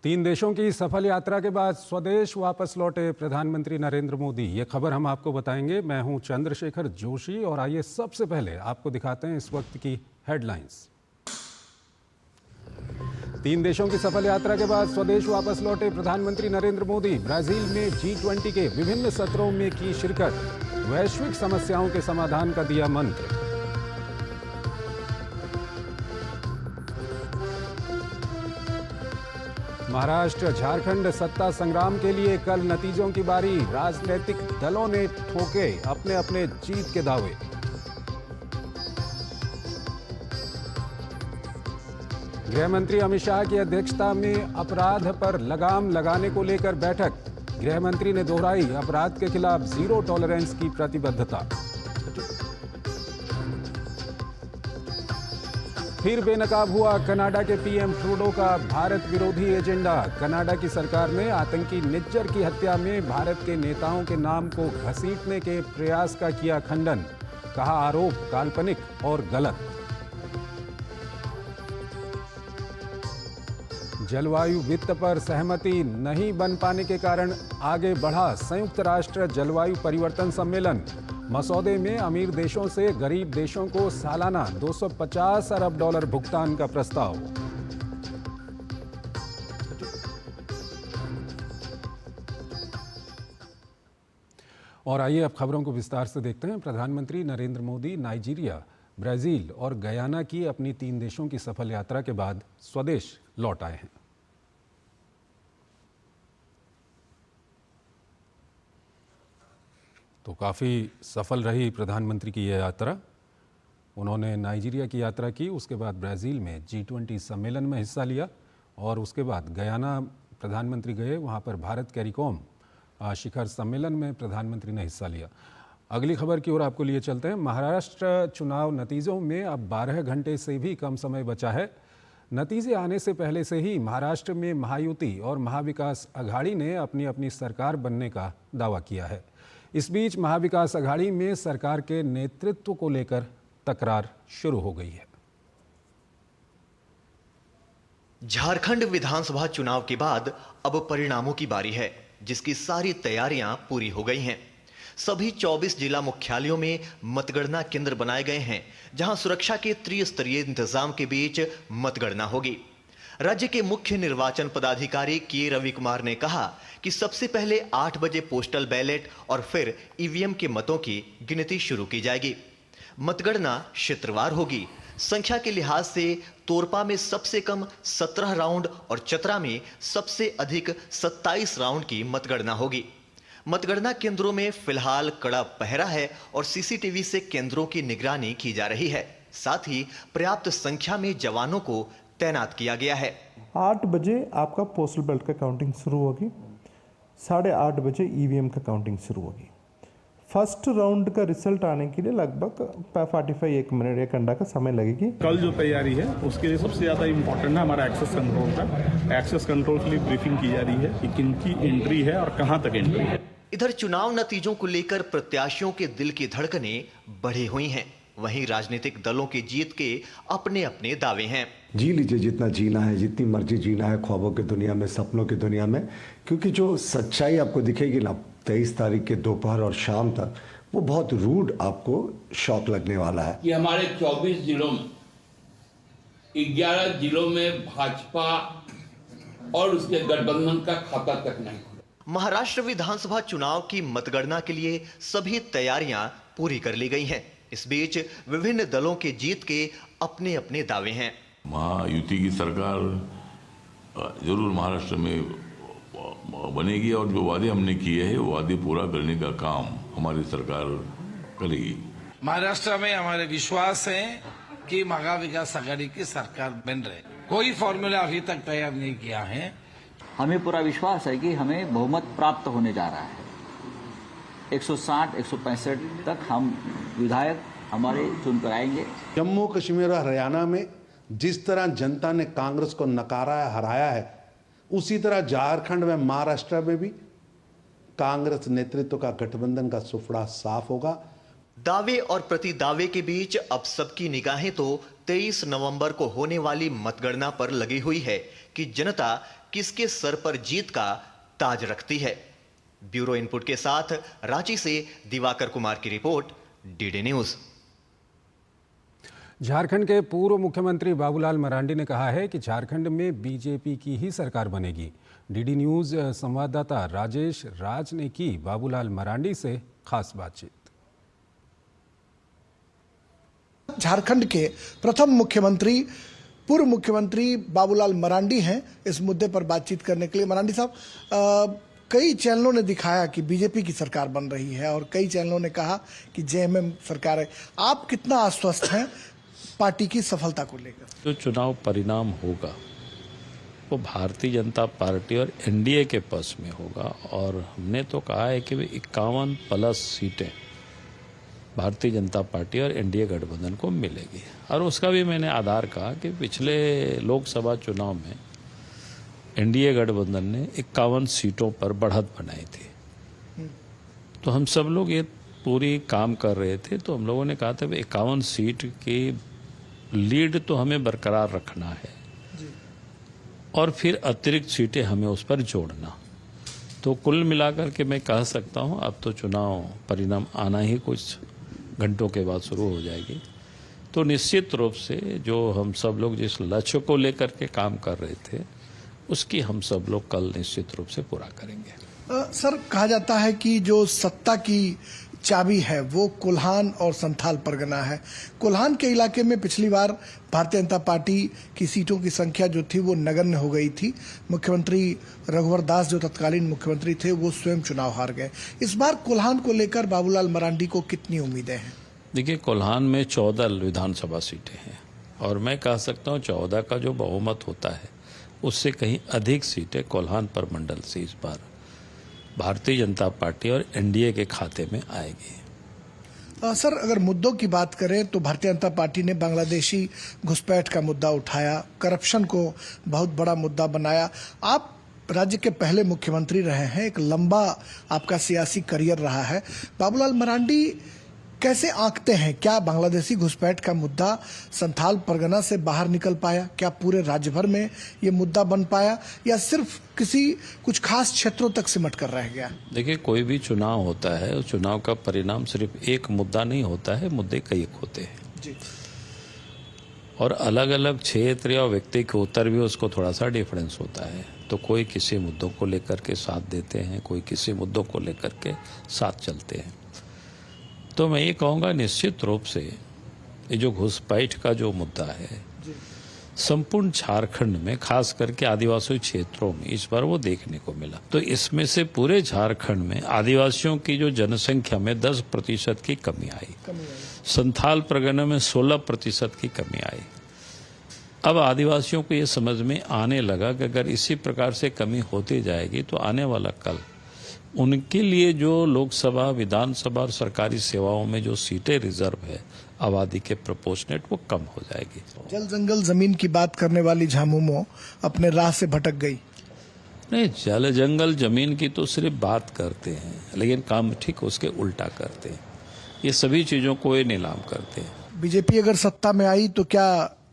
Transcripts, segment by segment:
तीन देशों की सफल यात्रा के बाद स्वदेश वापस लौटे प्रधानमंत्री नरेंद्र मोदी। ये खबर हम आपको बताएंगे। मैं हूं चंद्रशेखर जोशी और आइए सबसे पहले आपको दिखाते हैं इस वक्त की हेडलाइंस। तीन देशों की सफल यात्रा के बाद स्वदेश वापस लौटे प्रधानमंत्री नरेंद्र मोदी। ब्राजील में G20 के विभिन्न सत्रों में की शिरकत। वैश्विक समस्याओं के समाधान का दिया मंत्र। महाराष्ट्र झारखंड सत्ता संग्राम के लिए कल नतीजों की बारी। राजनीतिक दलों ने ठोके अपने अपने जीत के दावे। गृह मंत्री अमित शाह की अध्यक्षता में अपराध पर लगाम लगाने को लेकर बैठक। गृह मंत्री ने दोहराई अपराध के खिलाफ जीरो टॉलरेंस की प्रतिबद्धता। फिर बेनकाब हुआ कनाडा के पीएम ट्रूडो का भारत विरोधी एजेंडा। कनाडा की सरकार ने आतंकी निज्जर की हत्या में भारत के नेताओं के नाम को घसीटने के प्रयास का किया खंडन। कहा आरोप काल्पनिक और गलत। जलवायु वित्त पर सहमति नहीं बन पाने के कारण आगे बढ़ा संयुक्त राष्ट्र जलवायु परिवर्तन सम्मेलन। मसौदे में अमीर देशों से गरीब देशों को सालाना 250 अरब डॉलर भुगतान का प्रस्ताव। और आइए अब खबरों को विस्तार से देखते हैं। प्रधानमंत्री नरेंद्र मोदी नाइजीरिया, ब्राजील और गयाना की अपनी तीन देशों की सफल यात्रा के बाद स्वदेश लौट आए हैं। तो काफ़ी सफल रही प्रधानमंत्री की यह यात्रा। उन्होंने नाइजीरिया की यात्रा की, उसके बाद ब्राज़ील में G20 सम्मेलन में हिस्सा लिया और उसके बाद गयाना प्रधानमंत्री गए। वहाँ पर भारत कैरिकॉम शिखर सम्मेलन में प्रधानमंत्री ने हिस्सा लिया। अगली खबर की ओर आपको लिए चलते हैं। महाराष्ट्र चुनाव नतीजों में अब 12 घंटे से भी कम समय बचा है। नतीजे आने से पहले से ही महाराष्ट्र में महायुति और महाविकास अघाड़ी ने अपनी अपनी सरकार बनने का दावा किया है। इस बीच महाविकास अघाड़ी में सरकार के नेतृत्व को लेकर तकरार शुरू हो गई है। झारखंड विधानसभा चुनाव के बाद अब परिणामों की बारी है, जिसकी सारी तैयारियां पूरी हो गई हैं। सभी 24 जिला मुख्यालयों में मतगणना केंद्र बनाए गए हैं, जहां सुरक्षा के त्रिस्तरीय इंतजाम के बीच मतगणना होगी। राज्य के मुख्य निर्वाचन पदाधिकारी के रवि कुमार ने कहा कि सबसे पहले 8 बजे पोस्टल बैलेट और फिर ईवीएम के मतों की गिनती शुरू की जाएगी। मतगणना क्षेत्रवार होगी। संख्या के लिहाज से तोरपा में सबसे कम 17 राउंड और चतरा में सबसे अधिक 27 राउंड की मतगणना होगी। मतगणना केंद्रों में फिलहाल कड़ा पहरा है और सीसीटीवी से केंद्रों की निगरानी की जा रही है। साथ ही पर्याप्त संख्या में जवानों को तैनात किया गया है। 8 बजे आपका पोस्टल बैलेट का काउंटिंग शुरू होगी। 8:30 बजे ईवीएम का काउंटिंग शुरू होगी। फर्स्ट राउंड का रिजल्ट आने के लिए लगभग 1 मिनट 1 घंटा का समय लगेगी। कल जो तैयारी है उसके लिए सबसे ज्यादा इम्पोर्टेंट है हमारा एक्सेस कंट्रोल का। एक्सेस कंट्रोल के लिए ब्रीफिंग की जा रही है कि किनकी एंट्री है और कहां तक एंट्री है। इधर चुनाव नतीजों को लेकर प्रत्याशियों के दिल की धड़कनें बढ़ी हुई हैं। वहीं राजनीतिक दलों की जीत के अपने अपने दावे हैं। जी लीजिए जितना जीना है, जितनी मर्जी जीना है ख्वाबों की दुनिया में, सपनों की दुनिया में, क्योंकि जो सच्चाई आपको दिखेगी ना 23 तारीख के दोपहर और शाम तक, वो बहुत रूड आपको शॉक लगने वाला है। कि हमारे 24 जिलों में 11 जिलों में भाजपा और उसके गठबंधन का खाता तक नहीं खुला। महाराष्ट्र विधानसभा चुनाव की मतगणना के लिए सभी तैयारियां पूरी कर ली गई हैं। इस बीच विभिन्न दलों के जीत के अपने अपने दावे हैं। महायुति की सरकार जरूर महाराष्ट्र में बनेगी और जो वादे हमने किए हैं वो वादे पूरा करने का काम हमारी सरकार करेगी। महाराष्ट्र में हमारे विश्वास है कि महाविकास आघाड़ी की सरकार बन रहे। कोई फॉर्मूला अभी तक तैयार नहीं किया है। हमें पूरा विश्वास है कि हमें बहुमत प्राप्त होने जा रहा है। 160-165 तक हम विधायक हमारे चुनकर आएंगे। जम्मू कश्मीर और हरियाणा में जिस तरह जनता ने कांग्रेस को नकारा है, हराया है, उसी तरह झारखंड में, महाराष्ट्र में भी कांग्रेस नेतृत्व का गठबंधन का सुफड़ा साफ होगा। दावे और प्रति दावे के बीच अब सबकी निगाहें तो 23 नवंबर को होने वाली मतगणना पर लगी हुई है कि जनता किसके सर पर जीत का ताज रखती है। ब्यूरो इनपुट के साथ रांची से दिवाकर कुमार की रिपोर्ट, डीडी न्यूज। झारखंड के पूर्व मुख्यमंत्री बाबूलाल मरांडी ने कहा है कि झारखंड में बीजेपी की ही सरकार बनेगी। डीडी न्यूज संवाददाता राजेश राज ने की बाबूलाल मरांडी से खास बातचीत। झारखंड के प्रथम मुख्यमंत्री पूर्व मुख्यमंत्री बाबूलाल मरांडी हैं इस मुद्दे पर बातचीत करने के लिए। मरांडी साहब, कई चैनलों ने दिखाया कि बीजेपी की सरकार बन रही है और कई चैनलों ने कहा कि जेएमएम सरकार है। आप कितना आश्वस्त हैं पार्टी की सफलता को लेकर? जो चुनाव परिणाम होगा वो भारतीय जनता पार्टी और एनडीए के पक्ष में होगा और हमने तो कहा है कि 51+ सीटें भारतीय जनता पार्टी और एनडीए गठबंधन को मिलेगी। और उसका भी मैंने आधार कहा कि पिछले लोकसभा चुनाव में एनडीए गठबंधन ने 51 सीटों पर बढ़त बनाई थी। तो हम सब लोग ये पूरी काम कर रहे थे, तो हम लोगों ने कहा था 51 सीट की लीड तो हमें बरकरार रखना है और फिर अतिरिक्त सीटें हमें उस पर जोड़ना। तो कुल मिलाकर के मैं कह सकता हूं अब तो चुनाव परिणाम आना ही कुछ घंटों के बाद शुरू हो जाएगी। तो निश्चित रूप से जो हम सब लोग जिस लक्ष्य को लेकर के काम कर रहे थे उसकी हम सब लोग कल निश्चित रूप से पूरा करेंगे। सर, कहा जाता है कि जो सत्ता की चाबी है वो कोल्हान और संथाल परगना है। कोल्हान के इलाके में पिछली बार भारतीय जनता पार्टी की सीटों की संख्या जो थी वो नगण्य हो गई थी। मुख्यमंत्री रघुवर दास जो तत्कालीन मुख्यमंत्री थे वो स्वयं चुनाव हार गए। इस बार कोल्हान को लेकर बाबूलाल मरांडी को कितनी उम्मीदें हैं? देखिए, कोल्हान में 14 विधानसभा सीटें हैं और मैं कह सकता हूँ 14 का जो बहुमत होता है उससे कहीं अधिक सीटें कोल्हान परमंडल से इस बार भारतीय जनता पार्टी और एनडीए के खाते में आएगी। सर, अगर मुद्दों की बात करें तो भारतीय जनता पार्टी ने बांग्लादेशी घुसपैठ का मुद्दा उठाया, करप्शन को बहुत बड़ा मुद्दा बनाया। आप राज्य के पहले मुख्यमंत्री रहे हैं, एक लंबा आपका सियासी करियर रहा है। बाबूलाल मरांडी कैसे आंकते हैं, क्या बांग्लादेशी घुसपैठ का मुद्दा संथाल परगना से बाहर निकल पाया? क्या पूरे राज्य भर में ये मुद्दा बन पाया या सिर्फ कुछ खास क्षेत्रों तक सिमट कर रह गया? देखिए, कोई भी चुनाव होता है, उस चुनाव का परिणाम सिर्फ एक मुद्दा नहीं होता है, मुद्दे कई एक होते हैं जी। और अलग अलग क्षेत्र या व्यक्ति के उत्तर भी उसको थोड़ा सा डिफरेंस होता है। तो कोई किसी मुद्दों को लेकर के साथ देते हैं, कोई किसी मुद्दों को लेकर के साथ चलते हैं। तो मैं ये कहूँगा निश्चित रूप से ये जो घुसपैठ का जो मुद्दा है संपूर्ण झारखंड में खास करके आदिवासी क्षेत्रों में इस बार वो देखने को मिला। तो इसमें से पूरे झारखंड में आदिवासियों की जो जनसंख्या में 10% की कमी आई, संथाल परगना में 16% की कमी आई। अब आदिवासियों को ये समझ में आने लगा कि अगर इसी प्रकार से कमी होती जाएगी तो आने वाला कल उनके लिए जो लोकसभा, विधानसभा और सरकारी सेवाओं में जो सीटें रिजर्व है आबादी के प्रोपोर्शनेट, वो कम हो जाएगी। जल जंगल जमीन की बात करने वाली झामुमो अपने राह से भटक गई। नहीं, जल जंगल जमीन की तो सिर्फ बात करते हैं लेकिन काम ठीक उसके उल्टा करते हैं। ये सभी चीजों को ये नीलाम करते हैं। बीजेपी अगर सत्ता में आई तो क्या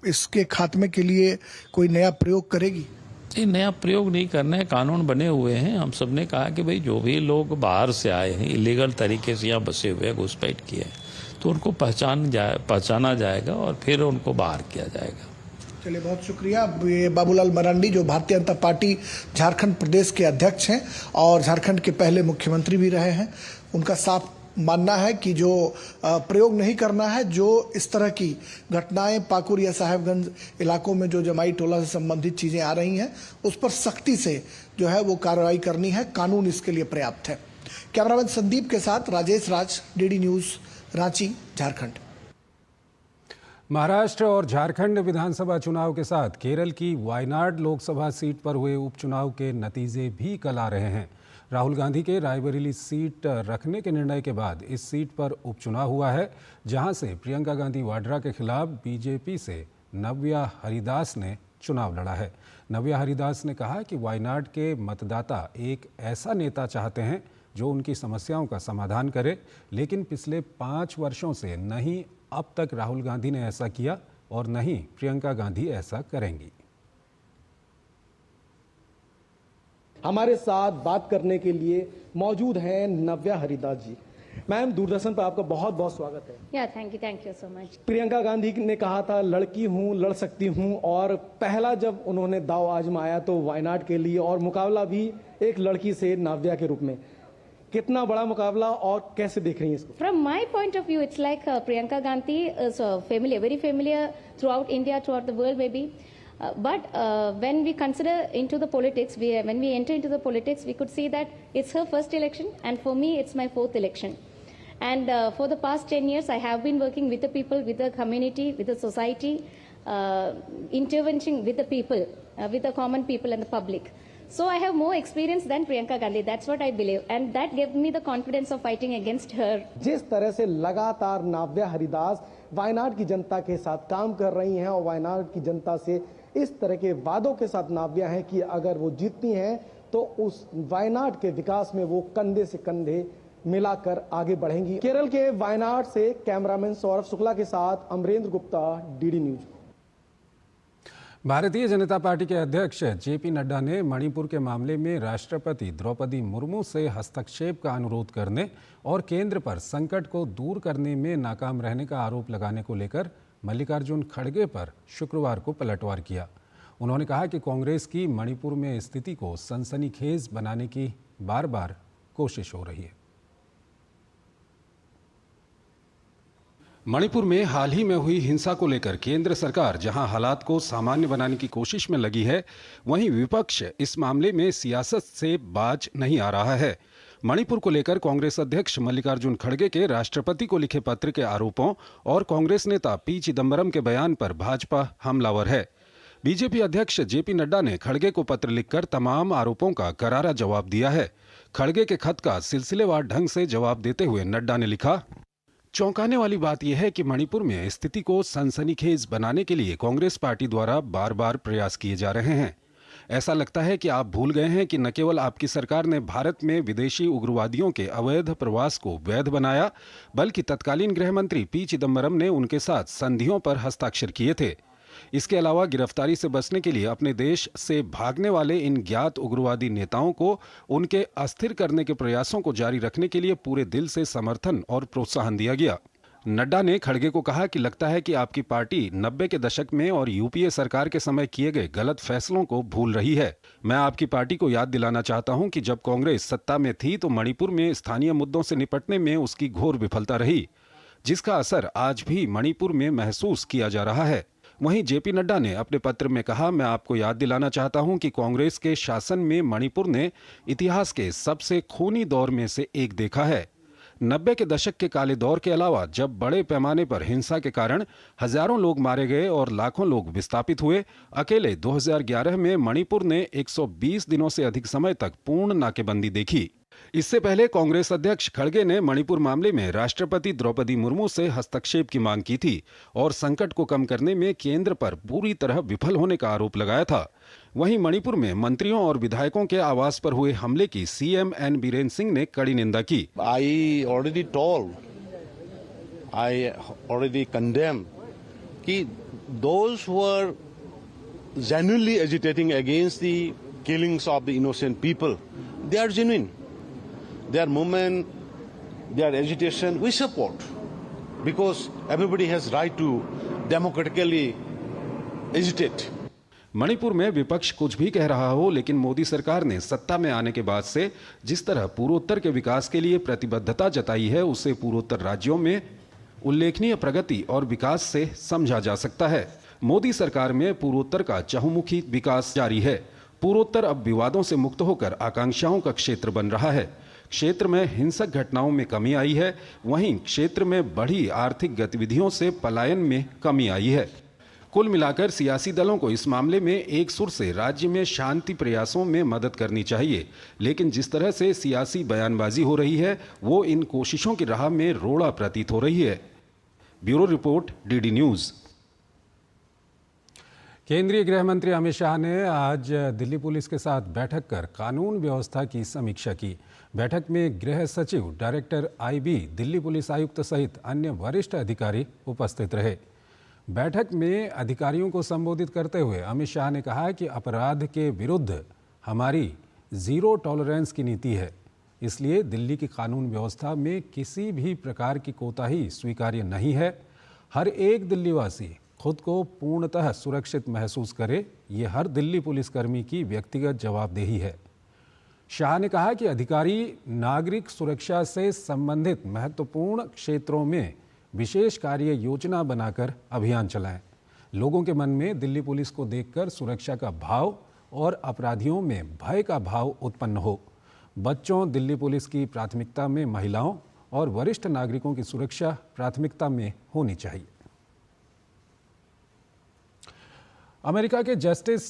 इसके खात्मे के लिए कोई नया प्रयोग करेगी? ये नया प्रयोग नहीं करना है, कानून बने हुए हैं। हम सब ने कहा कि भाई जो भी लोग बाहर से आए हैं, इलीगल तरीके से यहाँ बसे हुए हैं, घुसपैठ किए हैं, तो उनको पहचाना जाएगा और फिर उनको बाहर किया जाएगा। चलिए, बहुत शुक्रिया। ये बाबूलाल मरांडी जो भारतीय जनता पार्टी झारखंड प्रदेश के अध्यक्ष हैं और झारखंड के पहले मुख्यमंत्री भी रहे हैं, उनका साफ मानना है कि जो प्रयोग नहीं करना है, जो इस तरह की घटनाएं पाकुड़ या साहेबगंज इलाकों में जो जमाई टोला से संबंधित चीजें आ रही हैं उस पर सख्ती से जो है वो कार्रवाई करनी है, कानून इसके लिए पर्याप्त है। कैमरामैन संदीप के साथ राजेश राज, डीडी न्यूज, रांची, झारखंड। महाराष्ट्र और झारखंड विधानसभा चुनाव के साथ केरल की वायनाड लोकसभा सीट पर हुए उपचुनाव के नतीजे भी कल आ रहे हैं। राहुल गांधी के रायबरेली सीट रखने के निर्णय के बाद इस सीट पर उपचुनाव हुआ है, जहां से प्रियंका गांधी वाड्रा के खिलाफ बीजेपी से नव्या हरिदास ने चुनाव लड़ा है। नव्या हरिदास ने कहा कि वायनाड के मतदाता एक ऐसा नेता चाहते हैं जो उनकी समस्याओं का समाधान करे, लेकिन पिछले 5 वर्षों से नहीं अब तक राहुल गांधी ने ऐसा किया और नहीं प्रियंका गांधी ऐसा करेंगी। हमारे साथ बात करने के लिए मौजूद हैं नव्या हरिदास जी। मैम, दूरदर्शन पर आपका बहुत बहुत स्वागत है। या thank you so much. Priyanka Gandhi ने कहा था लड़की हूं, लड़ सकती हूं, और पहला जब उन्होंने दाव आजमाया तो वायनाड के लिए, और मुकाबला भी एक लड़की से नव्या के रूप में। कितना बड़ा मुकाबला और कैसे देख रही हैं इसको? From my point of view, it's like Priyanka Gandhi is familiar, very familiar throughout India, throughout the world maybe. But when we consider into the politics, when we enter into the politics, we could see that it's her first election, and for me, it's my 4th election. And for the past 10 years, I have been working with the people, with the community, with the society, intervention with the people, with the common people and the public. So I have more experience than Priyanka Gandhi. That's what I believe, and that gave me the confidence of fighting against her. जिस तरह से लगातार नव्या हरिदास वायनाड की जनता के साथ काम कर रही हैं और वायनाड की जनता से इस तरह के वादों के साथ नाव्या हैं कि अगर वो जीतती हैं तो उस वायनाड के विकास में वो कंधे से कंधे मिलाकर आगे बढ़ेंगी। केरल के वायनाड से कैमरामैन सौरभ शुक्ला के साथ Amarendra Gupta, DD news. Bharatiya Janata party के अध्यक्ष जेपी नड्डा ने मणिपुर के मामले में राष्ट्रपति द्रौपदी मुर्मू से हस्तक्षेप का अनुरोध करने और केंद्र पर संकट को दूर करने में नाकाम रहने का आरोप लगाने को लेकर मल्लिकार्जुन खड़गे पर शुक्रवार को पलटवार किया। उन्होंने कहा कि कांग्रेस की मणिपुर में स्थिति को सनसनीखेज बनाने की बार बार कोशिश हो रही है। मणिपुर में हाल ही में हुई हिंसा को लेकर केंद्र सरकार जहां हालात को सामान्य बनाने की कोशिश में लगी है, वहीं विपक्ष इस मामले में सियासत से बाज नहीं आ रहा है। मणिपुर को लेकर कांग्रेस अध्यक्ष मल्लिकार्जुन खड़गे के राष्ट्रपति को लिखे पत्र के आरोपों और कांग्रेस नेता पी चिदंबरम के बयान पर भाजपा हमलावर है। बीजेपी अध्यक्ष जेपी नड्डा ने खड़गे को पत्र लिखकर तमाम आरोपों का करारा जवाब दिया है। खड़गे के खत का सिलसिलेवार ढंग से जवाब देते हुए नड्डा ने लिखा, चौंकाने वाली बात यह है कि मणिपुर में स्थिति को सनसनीखेज बनाने के लिए कांग्रेस पार्टी द्वारा बार बार प्रयास किए जा रहे हैं। ऐसा लगता है कि आप भूल गए हैं कि न केवल आपकी सरकार ने भारत में विदेशी उग्रवादियों के अवैध प्रवास को वैध बनाया, बल्कि तत्कालीन गृह मंत्री पी चिदंबरम ने उनके साथ संधियों पर हस्ताक्षर किए थे। इसके अलावा गिरफ्तारी से बचने के लिए अपने देश से भागने वाले इन ज्ञात उग्रवादी नेताओं को उनके अस्थिर करने के प्रयासों को जारी रखने के लिए पूरे दिल से समर्थन और प्रोत्साहन दिया गया। नड्डा ने खड़गे को कहा कि लगता है कि आपकी पार्टी 90 के दशक में और यूपीए सरकार के समय किए गए गलत फैसलों को भूल रही है। मैं आपकी पार्टी को याद दिलाना चाहता हूं कि जब कांग्रेस सत्ता में थी तो मणिपुर में स्थानीय मुद्दों से निपटने में उसकी घोर विफलता रही, जिसका असर आज भी मणिपुर में महसूस किया जा रहा है। वहीं जेपी नड्डा ने अपने पत्र में कहा, मैं आपको याद दिलाना चाहता हूं कि कांग्रेस के शासन में मणिपुर ने इतिहास के सबसे खूनी दौर में से एक देखा है। 90 के दशक के काले दौर के अलावा जब बड़े पैमाने पर हिंसा के कारण हजारों लोग मारे गए और लाखों लोग विस्थापित हुए, अकेले 2011 में मणिपुर ने 120 दिनों से अधिक समय तक पूर्ण नाकेबंदी देखी। इससे पहले कांग्रेस अध्यक्ष खड़गे ने मणिपुर मामले में राष्ट्रपति द्रौपदी मुर्मू से हस्तक्षेप की मांग की थी और संकट को कम करने में केंद्र पर पूरी तरह विफल होने का आरोप लगाया था। वहीं मणिपुर में मंत्रियों और विधायकों के आवास पर हुए हमले की सीएम एन बीरेन्द्र सिंह ने कड़ी निंदा की। I already condemn कि those who are genuinely agitating against the killings of the innocent people, they are genuine. Their movement, their agitation, we support because everybody has right to democratically agitate. Manipur में विपक्ष कुछ भी कह रहा हो, लेकिन मोदी सरकार ने सत्ता में आने के बाद से जिस तरह पूर्वोत्तर के विकास के लिए प्रतिबद्धता जताई है, उससे पूर्वोत्तर राज्यों में उल्लेखनीय प्रगति और विकास से समझा जा सकता है। मोदी सरकार में पूर्वोत्तर का चहुमुखी विकास जारी है। पूर्वोत्तर अब विवादों से मुक्त होकर आकांक्षाओं का क्षेत्र बन रहा है। क्षेत्र में हिंसक घटनाओं में कमी आई है, वहीं क्षेत्र में बढ़ी आर्थिक गतिविधियों से पलायन में कमी आई है। कुल मिलाकर सियासी दलों को इस मामले में एक सुर से राज्य में शांति प्रयासों में मदद करनी चाहिए, लेकिन जिस तरह से सियासी बयानबाजी हो रही है वो इन कोशिशों की राह में रोड़ा प्रतीत हो रही है। Bureau report, DD news. केंद्रीय गृह मंत्री अमित शाह ने आज दिल्ली पुलिस के साथ बैठक कर कानून व्यवस्था की समीक्षा की। बैठक में गृह सचिव, डायरेक्टर आईबी, दिल्ली पुलिस आयुक्त सहित अन्य वरिष्ठ अधिकारी उपस्थित रहे। बैठक में अधिकारियों को संबोधित करते हुए अमित शाह ने कहा कि अपराध के विरुद्ध हमारी जीरो टॉलरेंस की नीति है, इसलिए दिल्ली की कानून व्यवस्था में किसी भी प्रकार की कोताही स्वीकार्य नहीं है। हर एक दिल्लीवासी खुद को पूर्णतः सुरक्षित महसूस करे, ये हर दिल्ली पुलिसकर्मी की व्यक्तिगत जवाबदेही है। शाह ने कहा कि अधिकारी नागरिक सुरक्षा से संबंधित महत्वपूर्ण क्षेत्रों में विशेष कार्य योजना बनाकर अभियान चलाएं। लोगों के मन में दिल्ली पुलिस को देखकर सुरक्षा का भाव और अपराधियों में भय का भाव उत्पन्न हो। बच्चों, दिल्ली पुलिस की प्राथमिकता में महिलाओं और वरिष्ठ नागरिकों की सुरक्षा प्राथमिकता में होनी चाहिए। अमेरिका के जस्टिस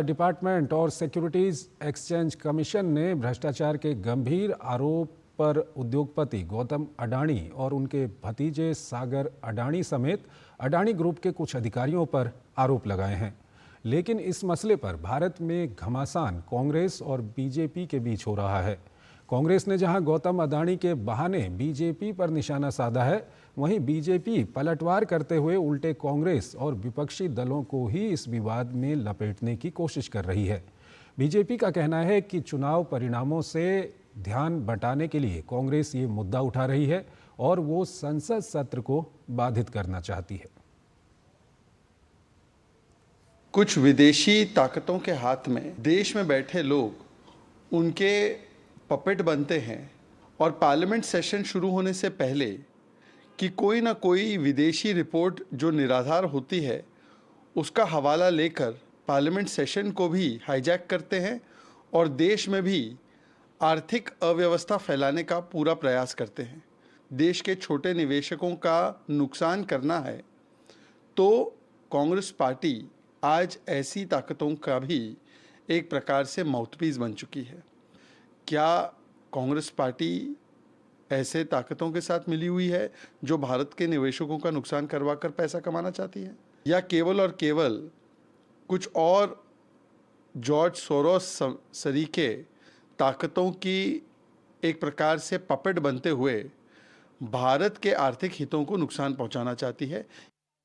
डिपार्टमेंट और सिक्योरिटीज एक्सचेंज कमीशन ने भ्रष्टाचार के गंभीर आरोप पर उद्योगपति गौतम अडानी और उनके भतीजे सागर अडानी समेत अडानी ग्रुप के कुछ अधिकारियों पर आरोप लगाए हैं। लेकिन इस मसले पर भारत में घमासान कांग्रेस और बीजेपी के बीच हो रहा है। कांग्रेस ने जहां गौतम अडानी के बहाने बीजेपी पर निशाना साधा है, वहीं बीजेपी पलटवार करते हुए उल्टे कांग्रेस और विपक्षी दलों को ही इस विवाद में लपेटने की कोशिश कर रही है। बीजेपी का कहना है कि चुनाव परिणामों से ध्यान बटाने के लिए कांग्रेस ये मुद्दा उठा रही है और वो संसद सत्र को बाधित करना चाहती है। कुछ विदेशी ताकतों के हाथ में देश में बैठे लोग उनके पपेट बनते हैं और पार्लियामेंट सेशन शुरू होने से पहले कि कोई ना कोई विदेशी रिपोर्ट जो निराधार होती है उसका हवाला लेकर पार्लियामेंट सेशन को भी हाईजैक करते हैं और देश में भी आर्थिक अव्यवस्था फैलाने का पूरा प्रयास करते हैं। देश के छोटे निवेशकों का नुकसान करना है तो कांग्रेस पार्टी आज ऐसी ताकतों का भी एक प्रकार से माउथपीस बन चुकी है। क्या कांग्रेस पार्टी ऐसे ताकतों के साथ मिली हुई है जो भारत के निवेशकों का नुकसान करवाकर पैसा कमाना चाहती है, या केवल और केवल कुछ और जॉर्ज सोरोस सरीके ताकतों की एक प्रकार से पपेट बनते हुए भारत के आर्थिक हितों को नुकसान पहुंचाना चाहती है?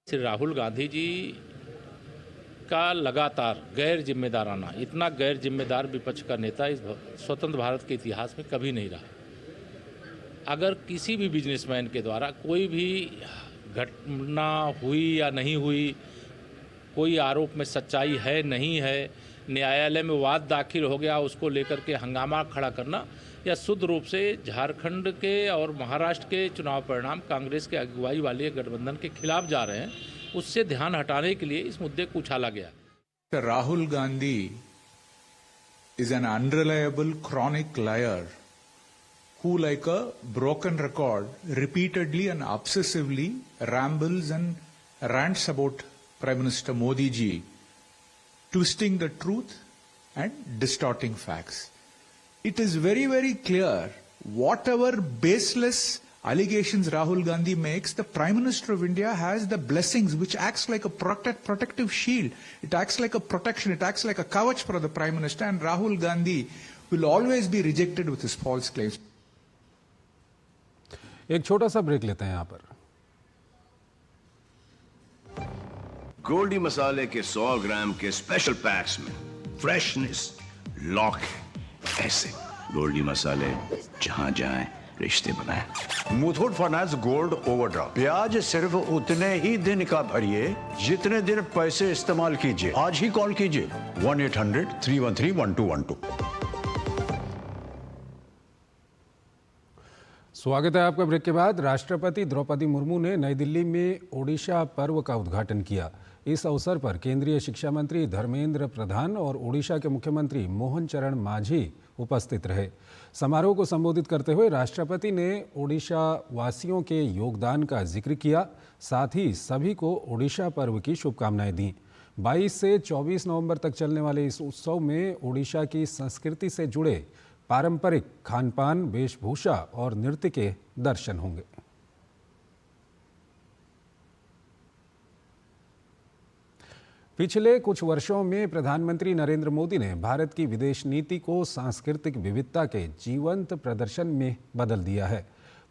श्री राहुल गांधी जी का लगातार गैर जिम्मेदाराना, इतना गैर जिम्मेदार विपक्ष का नेता इस स्वतंत्र भारत के इतिहास में कभी नहीं रहा। अगर किसी भी बिजनेसमैन के द्वारा कोई भी घटना हुई या नहीं हुई, कोई आरोप में सच्चाई है नहीं है, न्यायालय में वाद दाखिल हो गया, उसको लेकर के हंगामा खड़ा करना, या शुद्ध रूप से झारखंड के और महाराष्ट्र के चुनाव परिणाम कांग्रेस के अगुवाई वाले गठबंधन के खिलाफ जा रहे हैं, उससे ध्यान हटाने के लिए इस मुद्दे को उछाला गया। Rahul Gandhi is an unreliable chronic liar who, like a broken record, repeatedly and obsessively rambles and rants about Prime Minister Modi ji, twisting the truth and distorting facts. It is very, very clear, whatever baseless allegations Rahul Gandhi makes, the Prime Minister of India has the blessings which acts like a protective shield. It acts like a protection, it acts like a kavach for the Prime Minister, and Rahul Gandhi will always be rejected with his false claims. एक छोटा सा break लेते हैं यहाँ पर। गोल्डी मसाले के 100 ग्राम के स्पेशल पैक्स में फ्रेशनेस लॉक है। ऐसे गोल्डी मसाले जहां जाएं रिश्ते बनाएं। मुथूट फाइनेंस गोल्ड ओवरड्राफ्ट, ब्याज सिर्फ उतने ही दिन का भरिए जितने दिन पैसे इस्तेमाल कीजिए। आज ही कॉल कीजिए 1-800-313-1212। स्वागत है आपका ब्रेक के बाद। राष्ट्रपति द्रौपदी मुर्मू ने नई दिल्ली में ओडिशा पर्व का उद्घाटन किया। इस अवसर पर केंद्रीय शिक्षा मंत्री धर्मेंद्र प्रधान और ओडिशा के मुख्यमंत्री मोहन चरण मांझी उपस्थित रहे। समारोह को संबोधित करते हुए राष्ट्रपति ने ओडिशा वासियों के योगदान का जिक्र किया, साथ ही सभी को ओडिशा पर्व की शुभकामनाएं दी। 22 से 24 नवंबर तक चलने वाले इस उत्सव में ओडिशा की संस्कृति से जुड़े पारंपरिक खानपान, वेशभूषा और नृत्य के दर्शन होंगे। पिछले कुछ वर्षों में प्रधानमंत्री नरेंद्र मोदी ने भारत की विदेश नीति को सांस्कृतिक विविधता के जीवंत प्रदर्शन में बदल दिया है।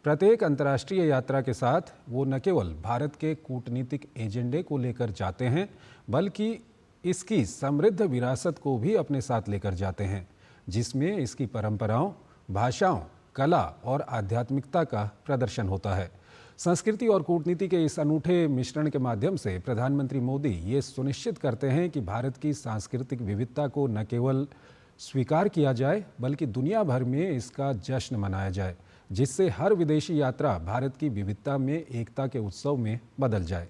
प्रत्येक अंतर्राष्ट्रीय यात्रा के साथ वो न केवल भारत के कूटनीतिक एजेंडे को लेकर जाते हैं, बल्कि इसकी समृद्ध विरासत को भी अपने साथ लेकर जाते हैं, जिसमें इसकी परंपराओं, भाषाओं, कला और आध्यात्मिकता का प्रदर्शन होता है। संस्कृति और कूटनीति के इस अनूठे मिश्रण के माध्यम से प्रधानमंत्री मोदी ये सुनिश्चित करते हैं कि भारत की सांस्कृतिक विविधता को न केवल स्वीकार किया जाए, बल्कि दुनिया भर में इसका जश्न मनाया जाए, जिससे हर विदेशी यात्रा भारत की विविधता में एकता के उत्सव में बदल जाए।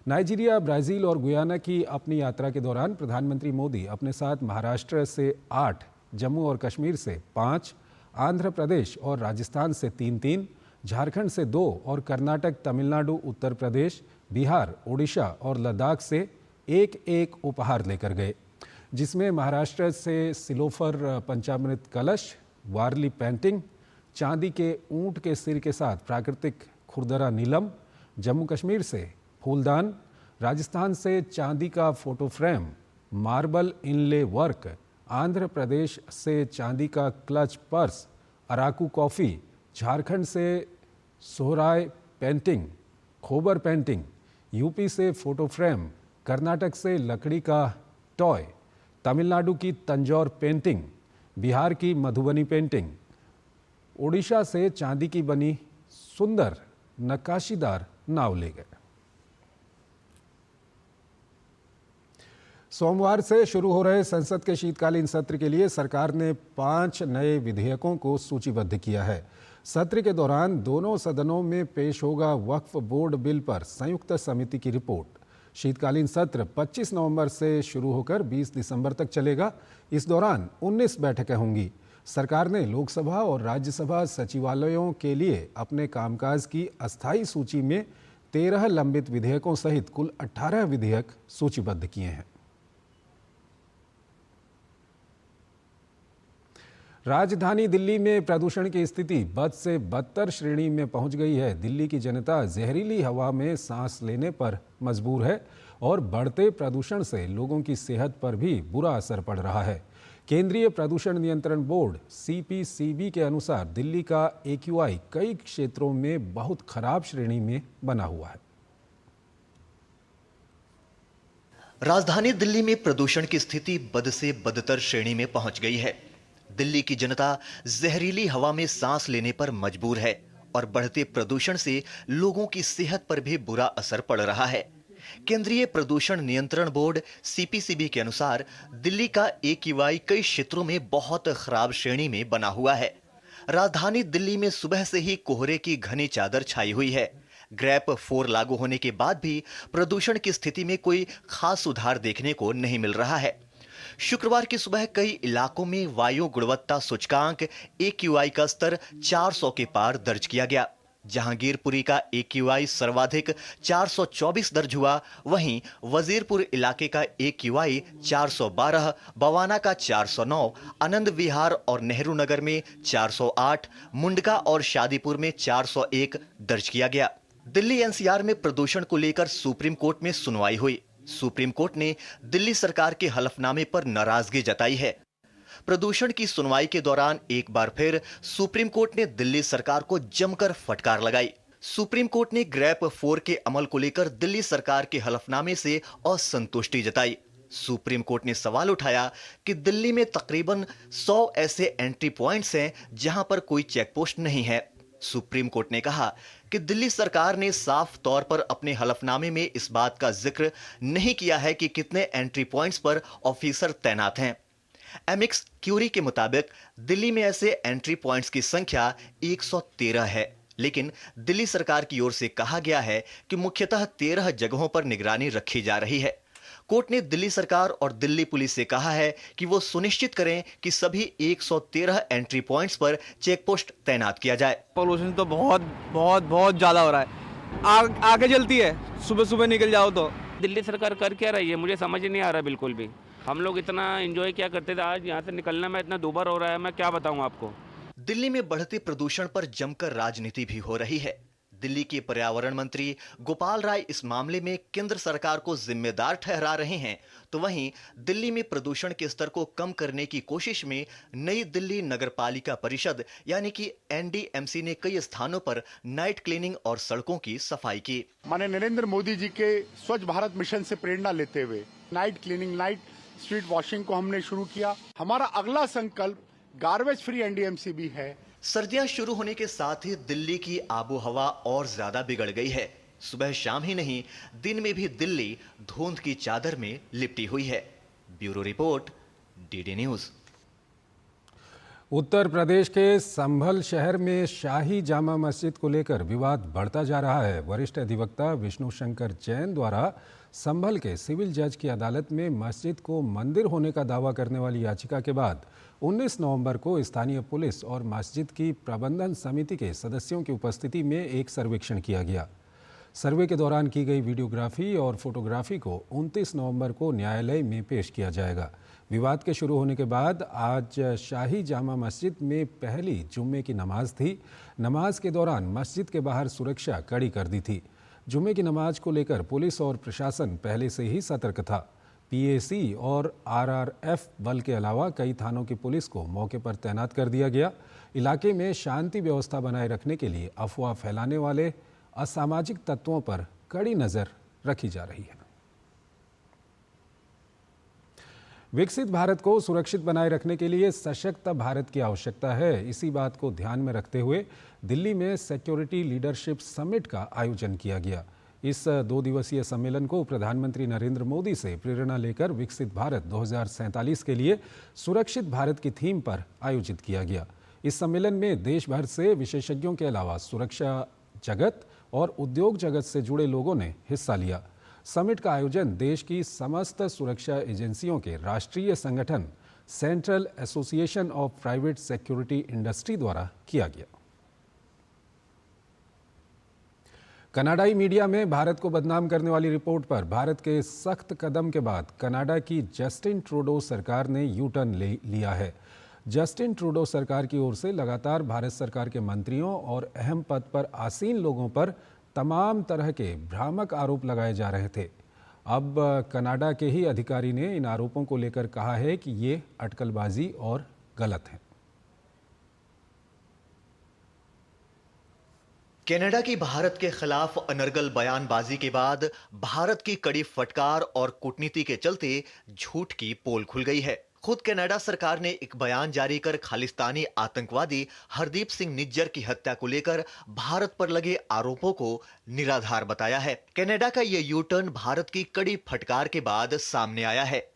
नाइजीरिया, ब्राज़ील और गुयाना की अपनी यात्रा के दौरान प्रधानमंत्री मोदी अपने साथ महाराष्ट्र से 8, जम्मू और कश्मीर से 5, आंध्र प्रदेश और राजस्थान से 3-3, झारखंड से 2 और कर्नाटक, तमिलनाडु, उत्तर प्रदेश, बिहार, ओडिशा और लद्दाख से 1-1 उपहार लेकर गए, जिसमें महाराष्ट्र से सिलोफर पंचामृत कलश, वारली पेंटिंग, चांदी के ऊंट के सिर के साथ प्राकृतिक खुरदरा नीलम, जम्मू कश्मीर से फूलदान, राजस्थान से चांदी का photo frame, marble inlay work, Andhra Pradesh से चांदी का clutch purse, Araku coffee, Jharkhand से Sohrai painting, Khovar painting, UP से फोटो फ्रेम, कर्नाटक से लकड़ी का टॉय, तमिलनाडु की तंजौर पेंटिंग, बिहार की मधुबनी पेंटिंग, ओडिशा से चांदी की बनी सुंदर नक्काशीदार नाव ले गए। सोमवार से शुरू हो रहे संसद के शीतकालीन सत्र के लिए सरकार ने 5 नए विधेयकों को सूचीबद्ध किया है। सत्र के दौरान दोनों सदनों में पेश होगा वक्फ बोर्ड बिल पर संयुक्त समिति की रिपोर्ट। शीतकालीन सत्र 25 नवंबर से शुरू होकर 20 दिसंबर तक चलेगा। इस दौरान 19 बैठकें होंगी। सरकार ने लोकसभा और राज्यसभा सचिवालयों के लिए अपने कामकाज की अस्थायी सूची में 13 लंबित विधेयकों सहित कुल 18 विधेयक सूचीबद्ध किए हैं। राजधानी दिल्ली में प्रदूषण की स्थिति बद से बदतर श्रेणी में पहुंच गई है। दिल्ली की जनता जहरीली हवा में सांस लेने पर मजबूर है और बढ़ते प्रदूषण से लोगों की सेहत पर भी बुरा असर पड़ रहा है। केंद्रीय प्रदूषण नियंत्रण बोर्ड CPCB के अनुसार दिल्ली का AQI कई क्षेत्रों में बहुत खराब श्रेणी में बना हुआ है। राजधानी दिल्ली में प्रदूषण की स्थिति बद से बदतर श्रेणी में पहुंच गई है। दिल्ली की जनता जहरीली हवा में सांस लेने पर मजबूर है और बढ़ते प्रदूषण से लोगों की सेहत पर भी बुरा असर पड़ रहा है। केंद्रीय प्रदूषण नियंत्रण बोर्ड CPCB के अनुसार दिल्ली का AQI कई क्षेत्रों में बहुत खराब श्रेणी में बना हुआ है। राजधानी दिल्ली में सुबह से ही कोहरे की घनी चादर छाई हुई है। ग्रैप 4 लागू होने के बाद भी प्रदूषण की स्थिति में कोई खास सुधार देखने को नहीं मिल रहा है। शुक्रवार की सुबह कई इलाकों में वायु गुणवत्ता सूचकांक AQI का स्तर 400 के पार दर्ज किया गया। जहांगीरपुरी का AQI सर्वाधिक 424 दर्ज हुआ। वहीं वजीरपुर इलाके का AQI 412, बवाना का 409, आनंद विहार और नेहरू नगर में 408, मुंडका और शादीपुर में 401 दर्ज किया गया। दिल्ली NCR में प्रदूषण को लेकर सुप्रीम कोर्ट में सुनवाई हुई। सुप्रीम कोर्ट ने दिल्ली सरकार के हलफनामे पर नाराजगी जताई है। प्रदूषण की सुनवाई के दौरान एक बार फिर सुप्रीम कोर्ट ने दिल्ली सरकार को जमकर फटकार लगाई। सुप्रीम कोर्ट ने ग्रैप 4 के अमल को लेकर दिल्ली सरकार के हलफनामे से असंतुष्टि जताई। सुप्रीम कोर्ट ने सवाल उठाया कि दिल्ली में तकरीबन 100 ऐसे एंट्री पॉइंट्स हैं जहां पर कोई चेक पोस्ट नहीं है। सुप्रीम कोर्ट ने कहा कि दिल्ली सरकार ने साफ तौर पर अपने हलफनामे में इस बात का जिक्र नहीं किया है कि कितने एंट्री पॉइंट्स पर ऑफिसर तैनात हैं। एमिक्स क्यूरी के मुताबिक दिल्ली में ऐसे एंट्री पॉइंट्स की संख्या 113 है, लेकिन दिल्ली सरकार की ओर से कहा गया है कि मुख्यतः 13 जगहों पर निगरानी रखी जा रही है। कोर्ट ने दिल्ली सरकार और दिल्ली पुलिस से कहा है कि वो सुनिश्चित करें कि सभी 113 एंट्री पॉइंट्स पर चेक पोस्ट तैनात किया जाए। पॉल्यूशन तो बहुत ज्यादा हो रहा है। आगे जलती है, सुबह सुबह निकल जाओ तो। दिल्ली सरकार कर क्या रही है, मुझे समझ नहीं आ रहा बिल्कुल भी। हम लोग इतना एंजॉय क्या करते थे, आज यहाँ से निकलने में इतना दूभर हो रहा है, मैं क्या बताऊँ आपको। दिल्ली में बढ़ते प्रदूषण पर जमकर राजनीति भी हो रही है। दिल्ली के पर्यावरण मंत्री गोपाल राय इस मामले में केंद्र सरकार को जिम्मेदार ठहरा रहे हैं, तो वहीं दिल्ली में प्रदूषण के स्तर को कम करने की कोशिश में नई दिल्ली नगरपालिका परिषद यानी कि NDMC ने कई स्थानों पर नाइट क्लीनिंग और सड़कों की सफाई की। माननीय नरेंद्र मोदी जी के स्वच्छ भारत मिशन से प्रेरणा लेते हुए night cleaning, night street washing को हमने शुरू किया। हमारा अगला संकल्प गार्बेज फ्री NDMC भी है। सर्दियां शुरू होने के साथ ही दिल्ली की आबोहवा और ज्यादा बिगड़ गई है। सुबह शाम ही नहीं, दिन में भी दिल्ली धुंध की चादर में लिपटी हुई है। Bureau report, DD news. Uttar Pradesh के संभल शहर में शाही जामा मस्जिद को लेकर विवाद बढ़ता जा रहा है। वरिष्ठ अधिवक्ता विष्णु शंकर जैन द्वारा संभल के सिविल जज की अदालत में मस्जिद को मंदिर होने का दावा करने वाली याचिका के बाद 19 नवंबर को स्थानीय पुलिस और मस्जिद की प्रबंधन समिति के सदस्यों की उपस्थिति में एक सर्वेक्षण किया गया। सर्वे के दौरान की गई वीडियोग्राफी और फोटोग्राफी को 29 नवंबर को न्यायालय में पेश किया जाएगा। विवाद के शुरू होने के बाद आज शाही जामा मस्जिद में पहली जुम्मे की नमाज थी। नमाज के दौरान मस्जिद के बाहर सुरक्षा कड़ी कर दी थी। जुम्मे की नमाज को लेकर पुलिस और प्रशासन पहले से ही सतर्क था। PAC और RRF बल के अलावा कई थानों की पुलिस को मौके पर तैनात कर दिया गया। इलाके में शांति व्यवस्था बनाए रखने के लिए अफवाह फैलाने वाले असामाजिक तत्वों पर कड़ी नज़र रखी जा रही है। विकसित भारत को सुरक्षित बनाए रखने के लिए सशक्त भारत की आवश्यकता है। इसी बात को ध्यान में रखते हुए दिल्ली में सिक्योरिटी लीडरशिप समिट का आयोजन किया गया। इस 2 दिवसीय सम्मेलन को प्रधानमंत्री नरेंद्र मोदी से प्रेरणा लेकर विकसित भारत 2047 के लिए सुरक्षित भारत की थीम पर आयोजित किया गया। इस सम्मेलन में देश भर से विशेषज्ञों के अलावा सुरक्षा जगत और उद्योग जगत से जुड़े लोगों ने हिस्सा लिया। समिट का आयोजन देश की समस्त सुरक्षा एजेंसियों के राष्ट्रीय संगठन central association of private security industry द्वारा किया गया। कनाडाई मीडिया में भारत को बदनाम करने वाली रिपोर्ट पर भारत के सख्त कदम के बाद कनाडा की जस्टिन ट्रूडो सरकार ने यू टर्न लिया है। जस्टिन ट्रूडो सरकार की ओर से लगातार भारत सरकार के मंत्रियों और अहम पद पर आसीन लोगों पर तमाम तरह के भ्रामक आरोप लगाए जा रहे थे। अब कनाडा के ही अधिकारी ने इन आरोपों को लेकर कहा है कि ये अटकलबाजी और गलत है। कनाडा की भारत के खिलाफ अनर्गल बयानबाजी के बाद भारत की कड़ी फटकार और कूटनीति के चलते झूठ की पोल खुल गई है। खुद कनाडा सरकार ने एक बयान जारी कर खालिस्तानी आतंकवादी हरदीप सिंह निज्जर की हत्या को लेकर भारत पर लगे आरोपों को निराधार बताया है। कनाडा का यह यू टर्न भारत की कड़ी फटकार के बाद सामने आया है।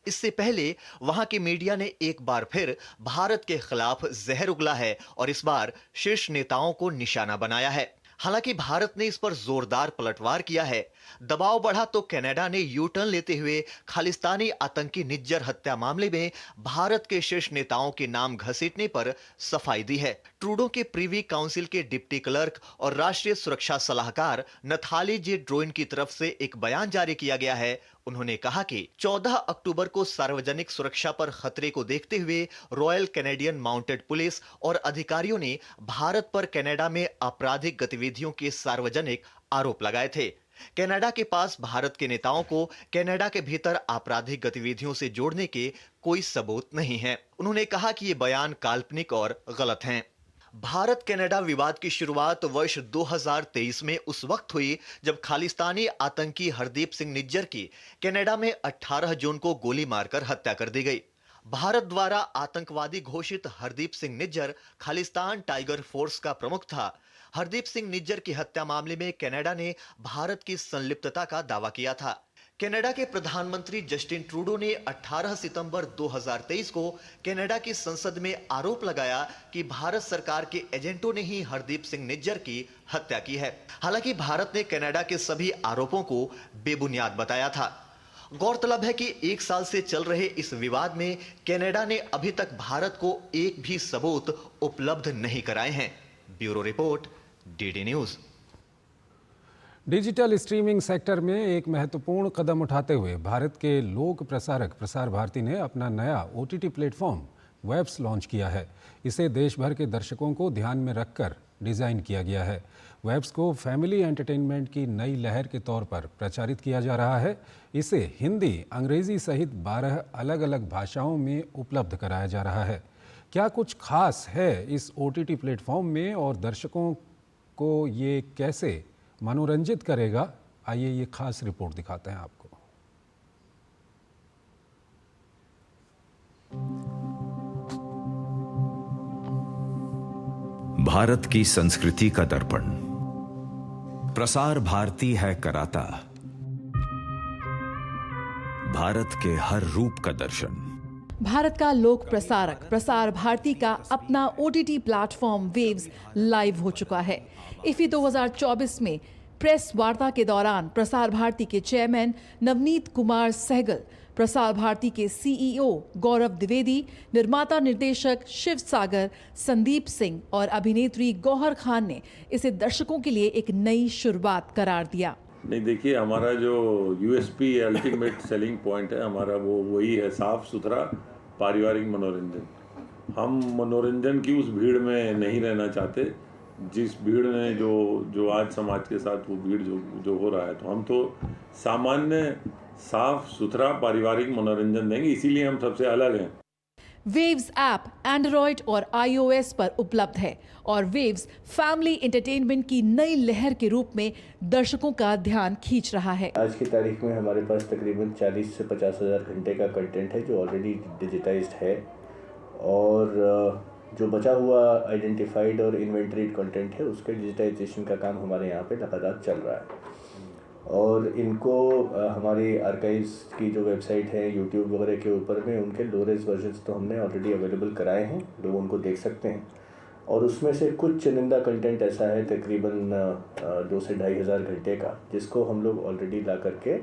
इससे पहले वहां की मीडिया ने एक बार फिर भारत के खिलाफ जहर उगला है और इस बार शीर्ष नेताओं को निशाना बनाया है। हालांकि भारत ने इस पर जोरदार पलटवार किया है। दबाव बढ़ा तो कनाडा ने यू टर्न लेते हुए खालिस्तानी आतंकी निज्जर हत्या मामले में भारत के शीर्ष नेताओं के नाम घसीटने पर सफाई दी है। ट्रूडो के प्रीवी काउंसिल के डिप्टी क्लर्क और राष्ट्रीय सुरक्षा सलाहकार नथाली जे ड्रोइन की तरफ से एक बयान जारी किया गया है। उन्होंने कहा कि 14 अक्टूबर को सार्वजनिक सुरक्षा पर खतरे को देखते हुए रॉयल कैनेडियन माउंटेड पुलिस और अधिकारियों ने भारत पर कनाडा में आपराधिक गतिविधियों के सार्वजनिक आरोप लगाए थे। कनाडा के पास भारत के नेताओं को कनाडा के भीतर आपराधिक गतिविधियों से जोड़ने के कोई सबूत नहीं है। उन्होंने कहा कि ये बयान काल्पनिक और गलत हैं। भारत कनाडा विवाद की शुरुआत वर्ष 2023 में उस वक्त हुई जब खालिस्तानी आतंकी हरदीप सिंह निज्जर की कनाडा में 18 जून को गोली मारकर हत्या कर दी गई। भारत द्वारा आतंकवादी घोषित हरदीप सिंह निज्जर खालिस्तान टाइगर फोर्स का प्रमुख था। हरदीप सिंह निज्जर की हत्या मामले में कनाडा ने भारत की संलिप्तता का दावा किया था। कनाडा के प्रधानमंत्री जस्टिन ट्रूडो ने 18 सितंबर 2023 को कनाडा की संसद में आरोप लगाया कि भारत सरकार के एजेंटों ने ही हरदीप सिंह निज्जर की हत्या की है। हालांकि भारत ने कनाडा के सभी आरोपों को बेबुनियाद बताया था। गौरतलब है कि 1 साल से चल रहे इस विवाद में कनाडा ने अभी तक भारत को एक भी सबूत उपलब्ध नहीं कराए हैं। Bureau report, DD news. Digital streaming sector में एक महत्वपूर्ण कदम उठाते हुए भारत के लोक प्रसारक प्रसार भारती ने अपना नया OTT प्लेटफॉर्म वेब्स लॉन्च किया है। इसे देश भर के दर्शकों को ध्यान में रखकर डिज़ाइन किया गया है। वेब्स को फैमिली एंटरटेनमेंट की नई लहर के तौर पर प्रचारित किया जा रहा है। इसे हिंदी, अंग्रेजी सहित 12 अलग अलग भाषाओं में उपलब्ध कराया जा रहा है। क्या कुछ खास है इस OTT प्लेटफॉर्म में और दर्शकों को ये कैसे मनोरंजित करेगा? आइए ये खास रिपोर्ट दिखाते हैं आपको। भारत की संस्कृति का दर्पण प्रसार भारती है कराता, भारत के हर रूप का दर्शन। भारत का लोक प्रसारक प्रसार भारती का अपना OTT प्लेटफॉर्म वेव्स लाइव हो चुका है। इफी 2024 में प्रेस वार्ता के दौरान प्रसार भारती के चेयरमैन नवनीत कुमार सहगल, प्रसार भारती के CEO गौरव द्विवेदी, निर्माता निर्देशक शिव सागर, संदीप सिंह और अभिनेत्री गौहर खान ने इसे दर्शकों के लिए एक नई शुरुआत करार दिया। नहीं, देखिए, हमारा जो USP अल्टीमेट सेलिंग पॉइंट है हमारा, वो वही है साफ सुथरा पारिवारिक मनोरंजन। हम मनोरंजन की उस भीड़ में नहीं रहना चाहते जिस भीड़ में जो आज समाज के साथ वो भीड़ जो हो रहा है। तो हम तो सामान्य साफ सुथरा पारिवारिक मनोरंजन देंगे, इसीलिए हम सबसे अलग हैं। वेव्स ऐप एंड्रॉयड और iOS पर उपलब्ध है और वेव्स फैमिली एंटरटेनमेंट की नई लहर के रूप में दर्शकों का ध्यान खींच रहा है। आज की तारीख में हमारे पास तकरीबन 40 से 50 हज़ार घंटे का कंटेंट है जो ऑलरेडी डिजिटाइज्ड है, और जो बचा हुआ आइडेंटिफाइड और इन्वेंटरीड कंटेंट है उसके डिजिटाइजेशन का काम हमारे यहाँ पे लगातार चल रहा है। और इनको हमारी आर्काइव्स की जो वेबसाइट है यूट्यूब वगैरह के ऊपर में उनके लो रेज वर्जन्स तो हमने ऑलरेडी अवेलेबल कराए हैं, लोग उनको देख सकते हैं। और उसमें से कुछ चुनिंदा कंटेंट ऐसा है तकरीबन 2 से 2.5 हज़ार घंटे का, जिसको हम लोग ऑलरेडी ला करके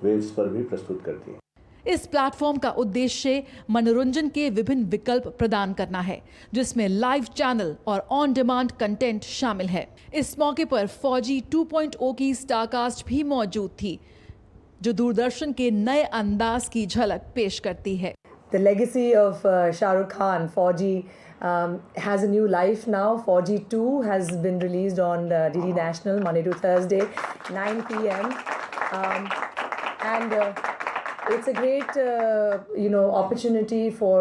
वेव्स पर भी प्रस्तुत करती हैं। इस प्लेटफॉर्म का उद्देश्य मनोरंजन के विभिन्न विकल्प प्रदान करना है, जिसमें लाइव चैनल और ऑन डिमांड कंटेंट शामिल है। इस मौके पर फौजी 2.0 की स्टारकास्ट भी मौजूद थी, जो दूरदर्शन के नए अंदाज की झलक पेश करती है। The legacy of Shah Rukh Khan, Fauji, has a new life now. Fauji 2 has been released on DD National Monday to Thursday, 9 p.m. And it's a great, opportunity for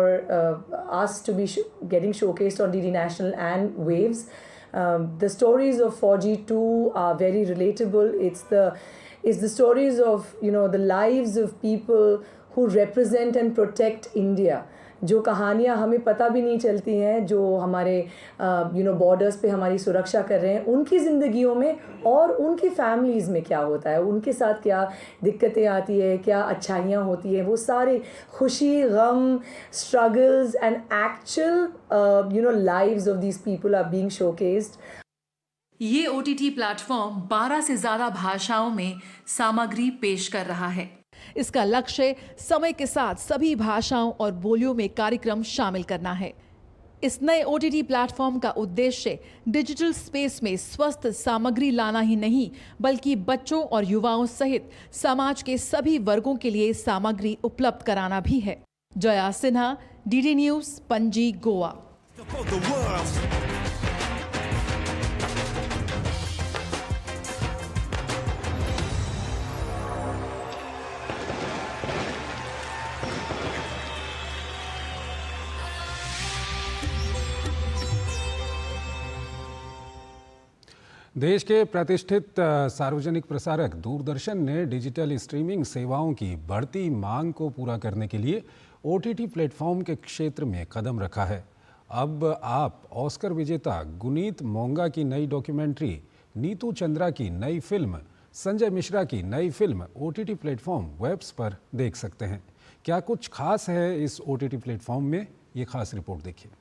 us to be getting showcased on DD National and Waves. The stories of Fauji 2 are very relatable. It's the stories of the lives of people who represent and protect India. जो कहानियाँ हमें पता भी नहीं चलती हैं, जो हमारे बॉर्डर्स पे हमारी सुरक्षा कर रहे हैं, उनकी ज़िंदगियों में और उनकी फैमिलीज़ में क्या होता है, उनके साथ क्या दिक्कतें आती है, क्या अच्छाइयाँ होती है, वो सारे खुशी, गम, struggles and actual lives of these people are being showcased. ये OTT प्लेटफॉर्म 12 से ज़्यादा भाषाओं में सामग्री पेश कर रहा है। इसका लक्ष्य समय के साथ सभी भाषाओं और बोलियों में कार्यक्रम शामिल करना है। इस नए OTT प्लेटफॉर्म का उद्देश्य डिजिटल स्पेस में स्वस्थ सामग्री लाना ही नहीं, बल्कि बच्चों और युवाओं सहित समाज के सभी वर्गों के लिए सामग्री उपलब्ध कराना भी है। Jaya Sinha, DD news, Panaji, Goa. देश के प्रतिष्ठित सार्वजनिक प्रसारक दूरदर्शन ने डिजिटल स्ट्रीमिंग सेवाओं की बढ़ती मांग को पूरा करने के लिए OTT प्लेटफॉर्म के क्षेत्र में कदम रखा है। अब आप ऑस्कर विजेता गुनीत मोंगा की नई डॉक्यूमेंट्री, नीतू चंद्रा की नई फिल्म, संजय मिश्रा की नई फिल्म OTT प्लेटफॉर्म वेब्स पर देख सकते हैं। क्या कुछ खास है इस OTT प्लेटफॉर्म में? ये खास रिपोर्ट देखिए।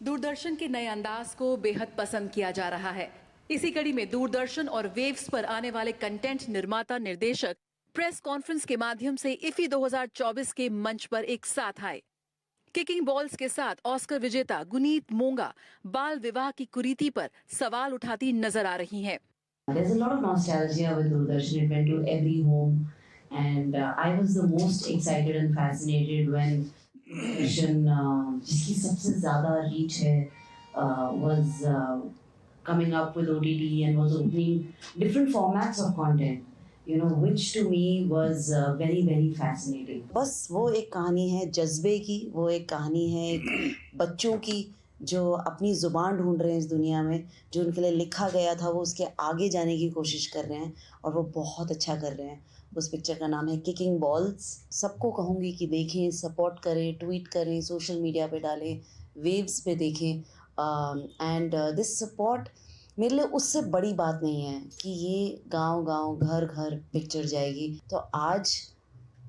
दूरदर्शन के नए अंदाज को बेहद पसंद किया जा रहा है। इसी कड़ी में दूरदर्शन और वेव्स पर आने वाले कंटेंट निर्माता निर्देशक प्रेस कॉन्फ्रेंस के माध्यम से इफी 2024 के मंच पर एक साथ आए। किकिंग बॉल्स के साथ ऑस्कर विजेता गुनीत मोंगा बाल विवाह की कुरीति पर सवाल उठाती नजर आ रही हैं। There's a lot of nostalgia with Doordarshan. It went to every home, and I was the most excited and fascinated when Doordarshan, जिसकी सबसे ज़्यादा रीच है was coming up with OTT and was opening different formats of content, which to me was very, very fascinating. बस वो एक कहानी है जज्बे की, वो एक कहानी है एक बच्चों की जो अपनी ज़ुबान ढूंढ रहे हैं इस दुनिया में, जो उनके लिए लिखा गया था वो उसके आगे जाने की कोशिश कर रहे हैं और वो बहुत अच्छा कर रहे हैं। उस पिक्चर का नाम है किकिंग बॉल्स। सबको कहूँगी कि देखें, सपोर्ट करें, ट्वीट करें, सोशल मीडिया पे डालें, वेव्स पे देखें। एंड दिस सपोर्ट मेरे लिए उससे बड़ी बात नहीं है कि ये गांव-गांव, घर-घर पिक्चर जाएगी। तो आज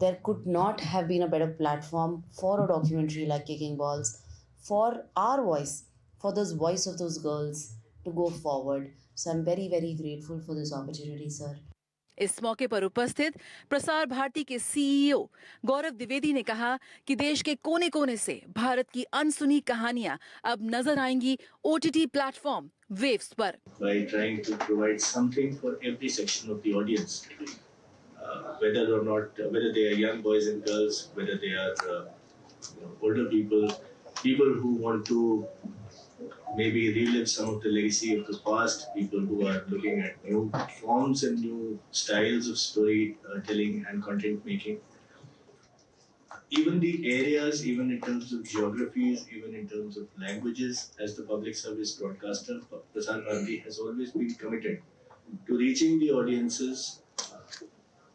there could not have been a better platform for a documentary like Kicking Balls, for our voice, for the voice of those girls to go forward. So I'm very, very grateful for this opportunity, sir. इस मौके पर उपस्थित प्रसार भारती के CEO Gaurav Dwivedi ने कहा कि देश के कोने-कोने से भारत की अनसुनी कहानियां अब नजर आएंगी OTT प्लेटफॉर्म वेव्स पर। By trying to provide something for every section of the audience, whether they are young boys and girls, whether they are older people who want to maybe relive some of the legacy of the past, people who are looking at new forms and new styles of storytelling and content making. Even the areas, even in terms of geographies, even in terms of languages, as the public service broadcaster, Prasar Bharati has always been committed to reaching the audiences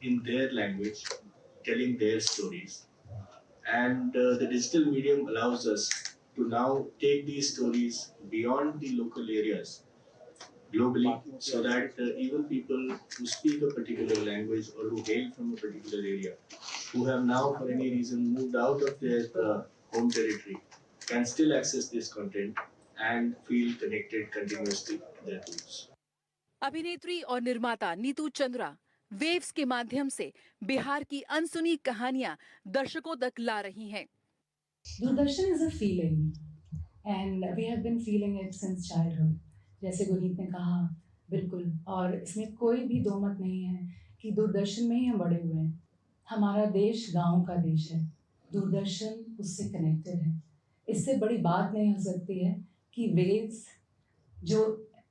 in their language, telling their stories. And the digital medium allows us to now take these stories beyond the local areas, globally, so that even people who speak a particular language or who hail from a particular area, who have now for any reason moved out of their home territory, can still access this content and feel connected continuously to their roots. अभिनेत्री और निर्माता Neetu Chandra waves के माध्यम से बिहार की अनसुनी कहानियां दर्शकों तक ला रही हैं। Doordarshan is a feeling and we have been feeling it since childhood. जैसे गुनीत ने कहा, बिल्कुल, और इसमें कोई भी दो मत नहीं है कि दूरदर्शन में ही हम बड़े हुए हैं। हमारा देश गांव का देश है, दूरदर्शन उससे कनेक्टेड है। इससे बड़ी बात नहीं हो सकती है कि वेव्स जो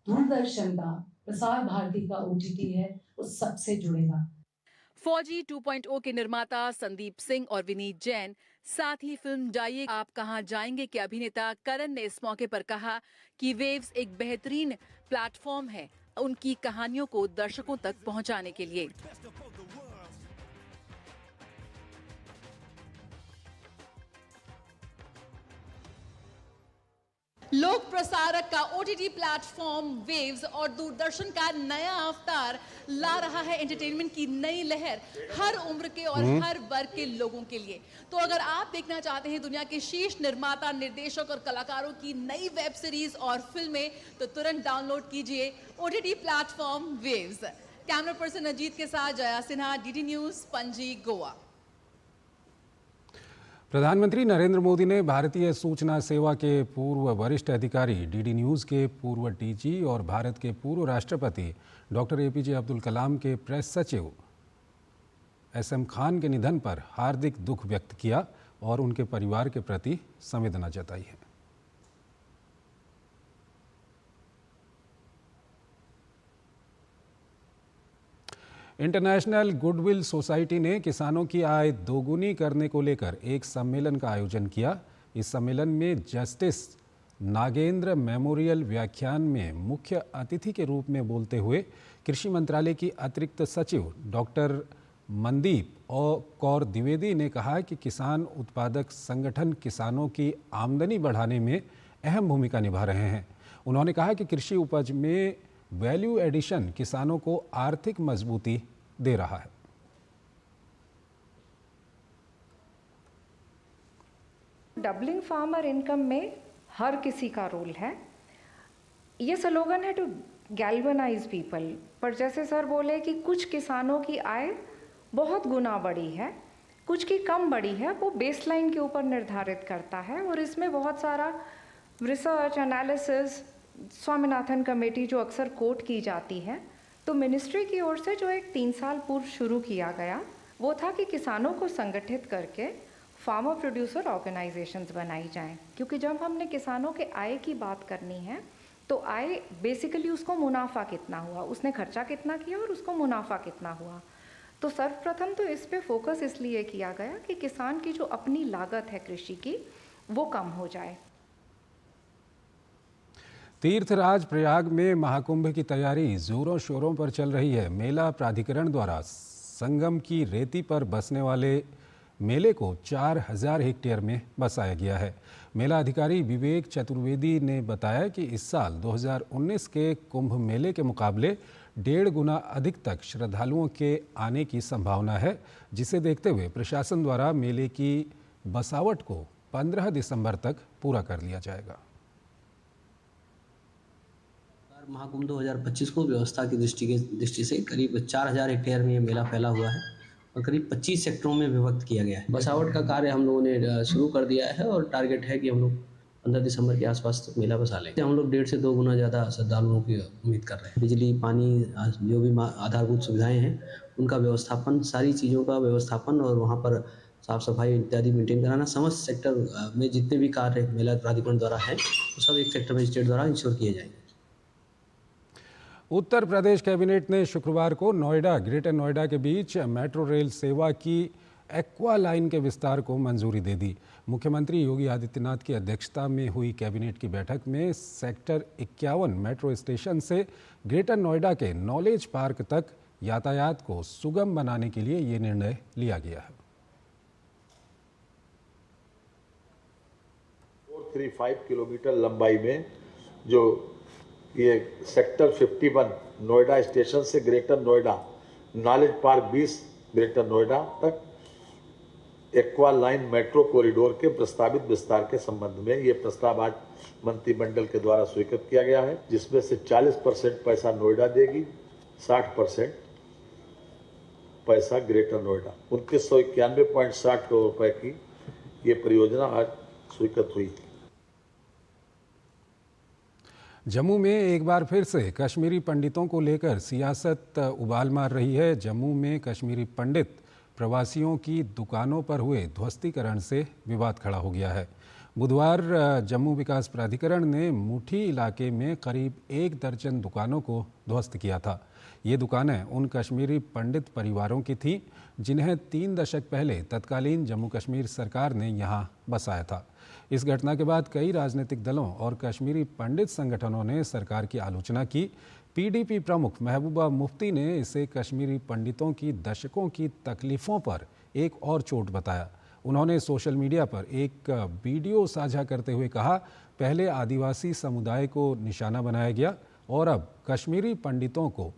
दूरदर्शन का, प्रसार भारती का OTT है, उस सबसे जुड़ेगा। फौजी 2.0 के निर्माता संदीप सिंह और विनीत जैन, साथ ही फिल्म जाइए आप कहां जाएंगे के अभिनेता करण ने इस मौके पर कहा कि वेव्स एक बेहतरीन प्लेटफॉर्म है उनकी कहानियों को दर्शकों तक पहुंचाने के लिए। लोक प्रसारक का OTT प्लेटफॉर्म वेव्स और दूरदर्शन का नया अवतार ला रहा है एंटरटेनमेंट की नई लहर हर उम्र के और हर वर्ग के लोगों के लिए। तो अगर आप देखना चाहते हैं दुनिया के शीर्ष निर्माता, निर्देशक और कलाकारों की नई वेब सीरीज और फिल्में, तो तुरंत डाउनलोड कीजिए OTT platform waves. Camera person Ajit के साथ जया सिन्हा, DD न्यूज, पणजी, गोवा। प्रधानमंत्री नरेंद्र मोदी ने भारतीय सूचना सेवा के पूर्व वरिष्ठ अधिकारी, DD न्यूज़ के पूर्व DG और भारत के पूर्व राष्ट्रपति डॉक्टर APJ अब्दुल कलाम के प्रेस सचिव SM खान के निधन पर हार्दिक दुख व्यक्त किया और उनके परिवार के प्रति संवेदना जताई है। इंटरनेशनल गुडविल सोसाइटी ने किसानों की आय दोगुनी करने को लेकर एक सम्मेलन का आयोजन किया। इस सम्मेलन में जस्टिस नागेंद्र मेमोरियल व्याख्यान में मुख्य अतिथि के रूप में बोलते हुए कृषि मंत्रालय की अतिरिक्त सचिव डॉक्टर मनदीप कौर द्विवेदी ने कहा कि किसान उत्पादक संगठन किसानों की आमदनी बढ़ाने में अहम भूमिका निभा रहे हैं। उन्होंने कहा कि कृषि उपज में वैल्यू एडिशन किसानों को आर्थिक मजबूती दे रहा है। डबलिंग फार्मर इनकम में हर किसी का रोल है। ये स्लोगन है टू गैल्वनाइज पीपल, पर जैसे सर बोले कि कुछ किसानों की आय बहुत गुना बढ़ी है, कुछ की कम बढ़ी है, वो बेसलाइन के ऊपर निर्धारित करता है और इसमें बहुत सारा रिसर्च एनालिसिस, स्वामीनाथन कमेटी जो अक्सर कोट की जाती है, तो मिनिस्ट्री की ओर से जो एक 3 साल पूर्व शुरू किया गया वो था कि किसानों को संगठित करके फार्मर प्रोड्यूसर ऑर्गेनाइजेशंस बनाई जाएं, क्योंकि जब हमने किसानों के आय की बात करनी है तो आय बेसिकली उसको मुनाफा कितना हुआ, उसने खर्चा कितना किया और उसको मुनाफा कितना हुआ। तो सर्वप्रथम तो इस पे फोकस इसलिए किया गया कि किसान की जो अपनी लागत है कृषि की वो कम हो जाए। तीर्थराज प्रयाग में महाकुंभ की तैयारी जोरों शोरों पर चल रही है। मेला प्राधिकरण द्वारा संगम की रेती पर बसने वाले मेले को 4000 हेक्टेयर में बसाया गया है। मेला अधिकारी विवेक चतुर्वेदी ने बताया कि इस साल 2019 के कुंभ मेले के मुकाबले 1.5 गुना अधिक तक श्रद्धालुओं के आने की संभावना है, जिसे देखते हुए प्रशासन द्वारा मेले की बसावट को 15 दिसंबर तक पूरा कर लिया जाएगा। महाकुंभ 2025 को व्यवस्था की दृष्टि से करीब 4000 हेक्टेयर में ये मेला फैला हुआ है और करीब 25 सेक्टरों में विभक्त किया गया है। बसावट का कार्य हम लोगों ने शुरू कर दिया है और टारगेट है कि हम लोग 15 दिसंबर के आसपास तक मेला बसा लेंगे। हम लोग 1.5 से 2 गुना ज़्यादा श्रद्धालुओं की उम्मीद कर रहे हैं। बिजली, पानी, जो भी आधारभूत सुविधाएं हैं उनका व्यवस्थापन, सारी चीज़ों का व्यवस्थापन और वहाँ पर साफ सफाई इत्यादि मेंटेन कराना, समस्त सेक्टर में जितने भी कार्य मेला प्राधिकरण द्वारा हैं वो सब एक सेक्टर मजिस्ट्रेट द्वारा इंश्योर किए जाएंगे। उत्तर प्रदेश कैबिनेट ने शुक्रवार को नोएडा, ग्रेटर नोएडा के बीच मेट्रो रेल सेवा की एक्वा लाइन के विस्तार को मंजूरी दे दी। मुख्यमंत्री योगी आदित्यनाथ की अध्यक्षता में हुई कैबिनेट की बैठक में सेक्टर 51 मेट्रो स्टेशन से ग्रेटर नोएडा के नॉलेज पार्क तक यातायात को सुगम बनाने के लिए ये निर्णय लिया गया है। 435 किलोमीटर लंबाई में जो ये सेक्टर 51 नोएडा स्टेशन से greater Noida, knowledge park 20 greater Noida तक एक्वा लाइन मेट्रो कॉरिडोर के प्रस्तावित विस्तार के संबंध में ये प्रस्ताव आज मंत्रिमंडल के द्वारा स्वीकृत किया गया है, जिसमें से 40% पैसा नोएडा देगी, 60% पैसा ग्रेटर नोएडा। 2991.60 करोड़ रुपए की ये परियोजना आज स्वीकृत हुई। जम्मू में एक बार फिर से कश्मीरी पंडितों को लेकर सियासत उबाल मार रही है। जम्मू में कश्मीरी पंडित प्रवासियों की दुकानों पर हुए ध्वस्तीकरण से विवाद खड़ा हो गया है। बुधवार जम्मू विकास प्राधिकरण ने मुठी इलाके में करीब 1 दर्जन दुकानों को ध्वस्त किया था। ये दुकानें उन कश्मीरी पंडित परिवारों की थीं जिन्हें 3 दशक पहले तत्कालीन जम्मू कश्मीर सरकार ने यहाँ बसाया था। इस घटना के बाद कई राजनीतिक दलों और कश्मीरी पंडित संगठनों ने सरकार की आलोचना की। पीडीपी प्रमुख महबूबा मुफ्ती ने इसे कश्मीरी पंडितों की दशकों की तकलीफ़ों पर एक और चोट बताया। उन्होंने सोशल मीडिया पर एक वीडियो साझा करते हुए कहा, पहले आदिवासी समुदाय को निशाना बनाया गया और अब कश्मीरी पंडितों को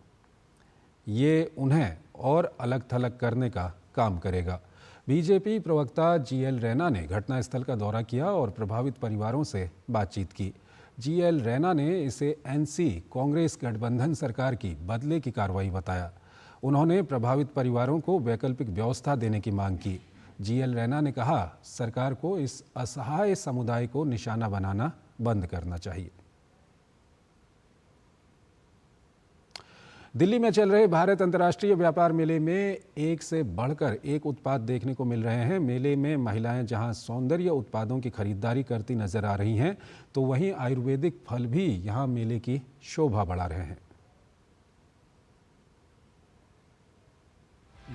ये उन्हें और अलग थलग करने का काम करेगा। बीजेपी प्रवक्ता जीएल रैना ने घटनास्थल का दौरा किया और प्रभावित परिवारों से बातचीत की। जीएल रैना ने इसे एनसी कांग्रेस गठबंधन सरकार की बदले की कार्रवाई बताया। उन्होंने प्रभावित परिवारों को वैकल्पिक व्यवस्था देने की मांग की। जीएल रैना ने कहा, सरकार को इस असहाय समुदाय को निशाना बनाना बंद करना चाहिए। दिल्ली में चल रहे भारत अंतर्राष्ट्रीय व्यापार मेले में एक से बढ़कर एक उत्पाद देखने को मिल रहे हैं। मेले में महिलाएं जहां सौंदर्य उत्पादों की खरीदारी करती नजर आ रही हैं, तो वहीं आयुर्वेदिक फल भी यहां मेले की शोभा बढ़ा रहे हैं।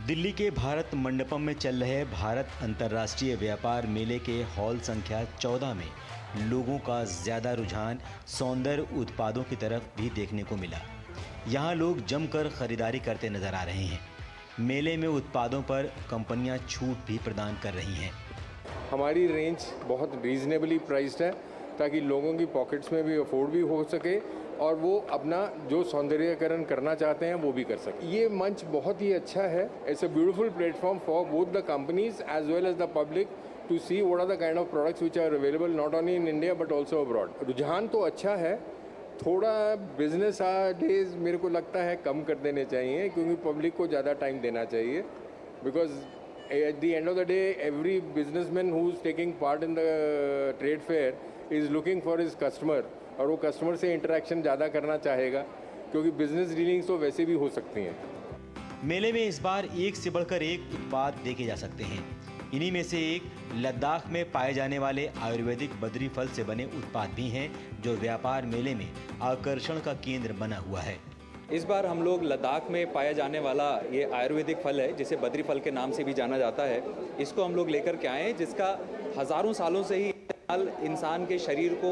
दिल्ली के भारत मंडपम में चल रहे भारत अंतर्राष्ट्रीय व्यापार मेले के हॉल संख्या 14 में लोगों का ज़्यादा रुझान सौंदर्य उत्पादों की तरफ भी देखने को मिला। यहाँ लोग जमकर खरीदारी करते नजर आ रहे हैं। मेले में उत्पादों पर कंपनियां छूट भी प्रदान कर रही हैं। हमारी रेंज बहुत रीजनेबली प्राइस्ड है ताकि लोगों की पॉकेट्स में भी अफोर्ड भी हो सके और वो अपना जो सौंदर्यीकरण करना चाहते हैं वो भी कर सके। ये मंच बहुत ही अच्छा है। It's a beautiful platform for both the companies as well as the public to see what are the kind of products which are available not only in India but also abroad. रुझान तो अच्छा है, थोड़ा business days मेरे को लगता है कम कर देने चाहिए क्योंकि पब्लिक को ज़्यादा टाइम देना चाहिए because at the end of the day every businessman who is taking part in the trade fair is looking for his customer और वो कस्टमर से इंटरेक्शन ज़्यादा करना चाहेगा क्योंकि बिजनेस डीलिंग्स तो वैसे भी हो सकती हैं। मेले में इस बार एक से बढ़कर एक उत्पाद देखे जा सकते हैं। इन्हीं में से एक लद्दाख में पाए जाने वाले आयुर्वेदिक बद्री फल से बने उत्पाद भी हैं, जो व्यापार मेले में आकर्षण का केंद्र बना हुआ है। इस बार हम लोग लद्दाख में पाया जाने वाला ये आयुर्वेदिक फल है, जिसे बद्री फल के नाम से भी जाना जाता है, इसको हम लोग लेकर के आए हैं, जिसका हज़ारों सालों से ही इस्तेमाल इंसान के शरीर को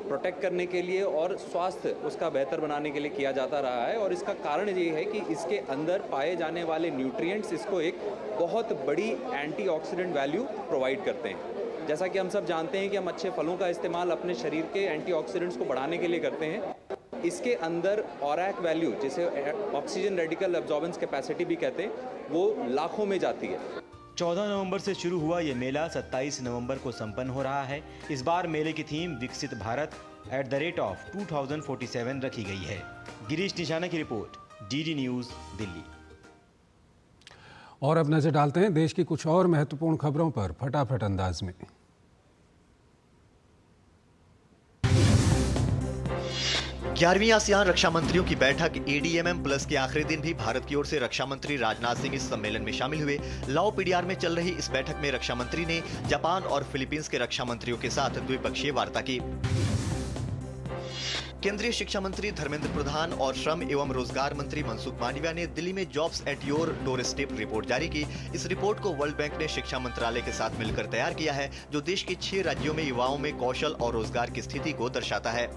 प्रोटेक्ट करने के लिए और स्वास्थ्य उसका बेहतर बनाने के लिए किया जाता रहा है। और इसका कारण ये है कि इसके अंदर पाए जाने वाले न्यूट्रिएंट्स इसको एक बहुत बड़ी एंटीऑक्सीडेंट वैल्यू प्रोवाइड करते हैं। जैसा कि हम सब जानते हैं कि हम अच्छे फलों का इस्तेमाल अपने शरीर के एंटीऑक्सीडेंट्स को बढ़ाने के लिए करते हैं। इसके अंदर ऑरैक वैल्यू, जिसे ऑक्सीजन रेडिकल एब्जॉर्बेंस कैपेसिटी भी कहते हैं, वो लाखों में जाती है। 14 नवंबर से शुरू हुआ ये मेला 27 नवंबर को संपन्न हो रहा है। इस बार मेले की थीम विकसित भारत @2047 रखी गई है। गिरीश निशाना की रिपोर्ट, डीडी न्यूज़, दिल्ली। और अब नजर डालते हैं देश की कुछ और महत्वपूर्ण खबरों पर फटाफट अंदाज में। 11वीं आसियान रक्षा मंत्रियों की बैठक ADMM प्लस के आखिरी दिन भी भारत की ओर से रक्षा मंत्री राजनाथ सिंह इस सम्मेलन में शामिल हुए। लाओ पीडीआर में चल रही इस बैठक में रक्षा मंत्री ने जापान और फिलीपींस के रक्षा मंत्रियों के साथ द्विपक्षीय वार्ता की। केंद्रीय शिक्षा मंत्री धर्मेंद्र प्रधान और श्रम एवं रोजगार मंत्री मनसुख मांडविया ने दिल्ली में jobs at your door step report जारी की। इस रिपोर्ट को वर्ल्ड बैंक ने शिक्षा मंत्रालय के साथ मिलकर तैयार किया है, जो देश के 6 राज्यों में युवाओं में कौशल और रोजगार की स्थिति को दर्शाता है।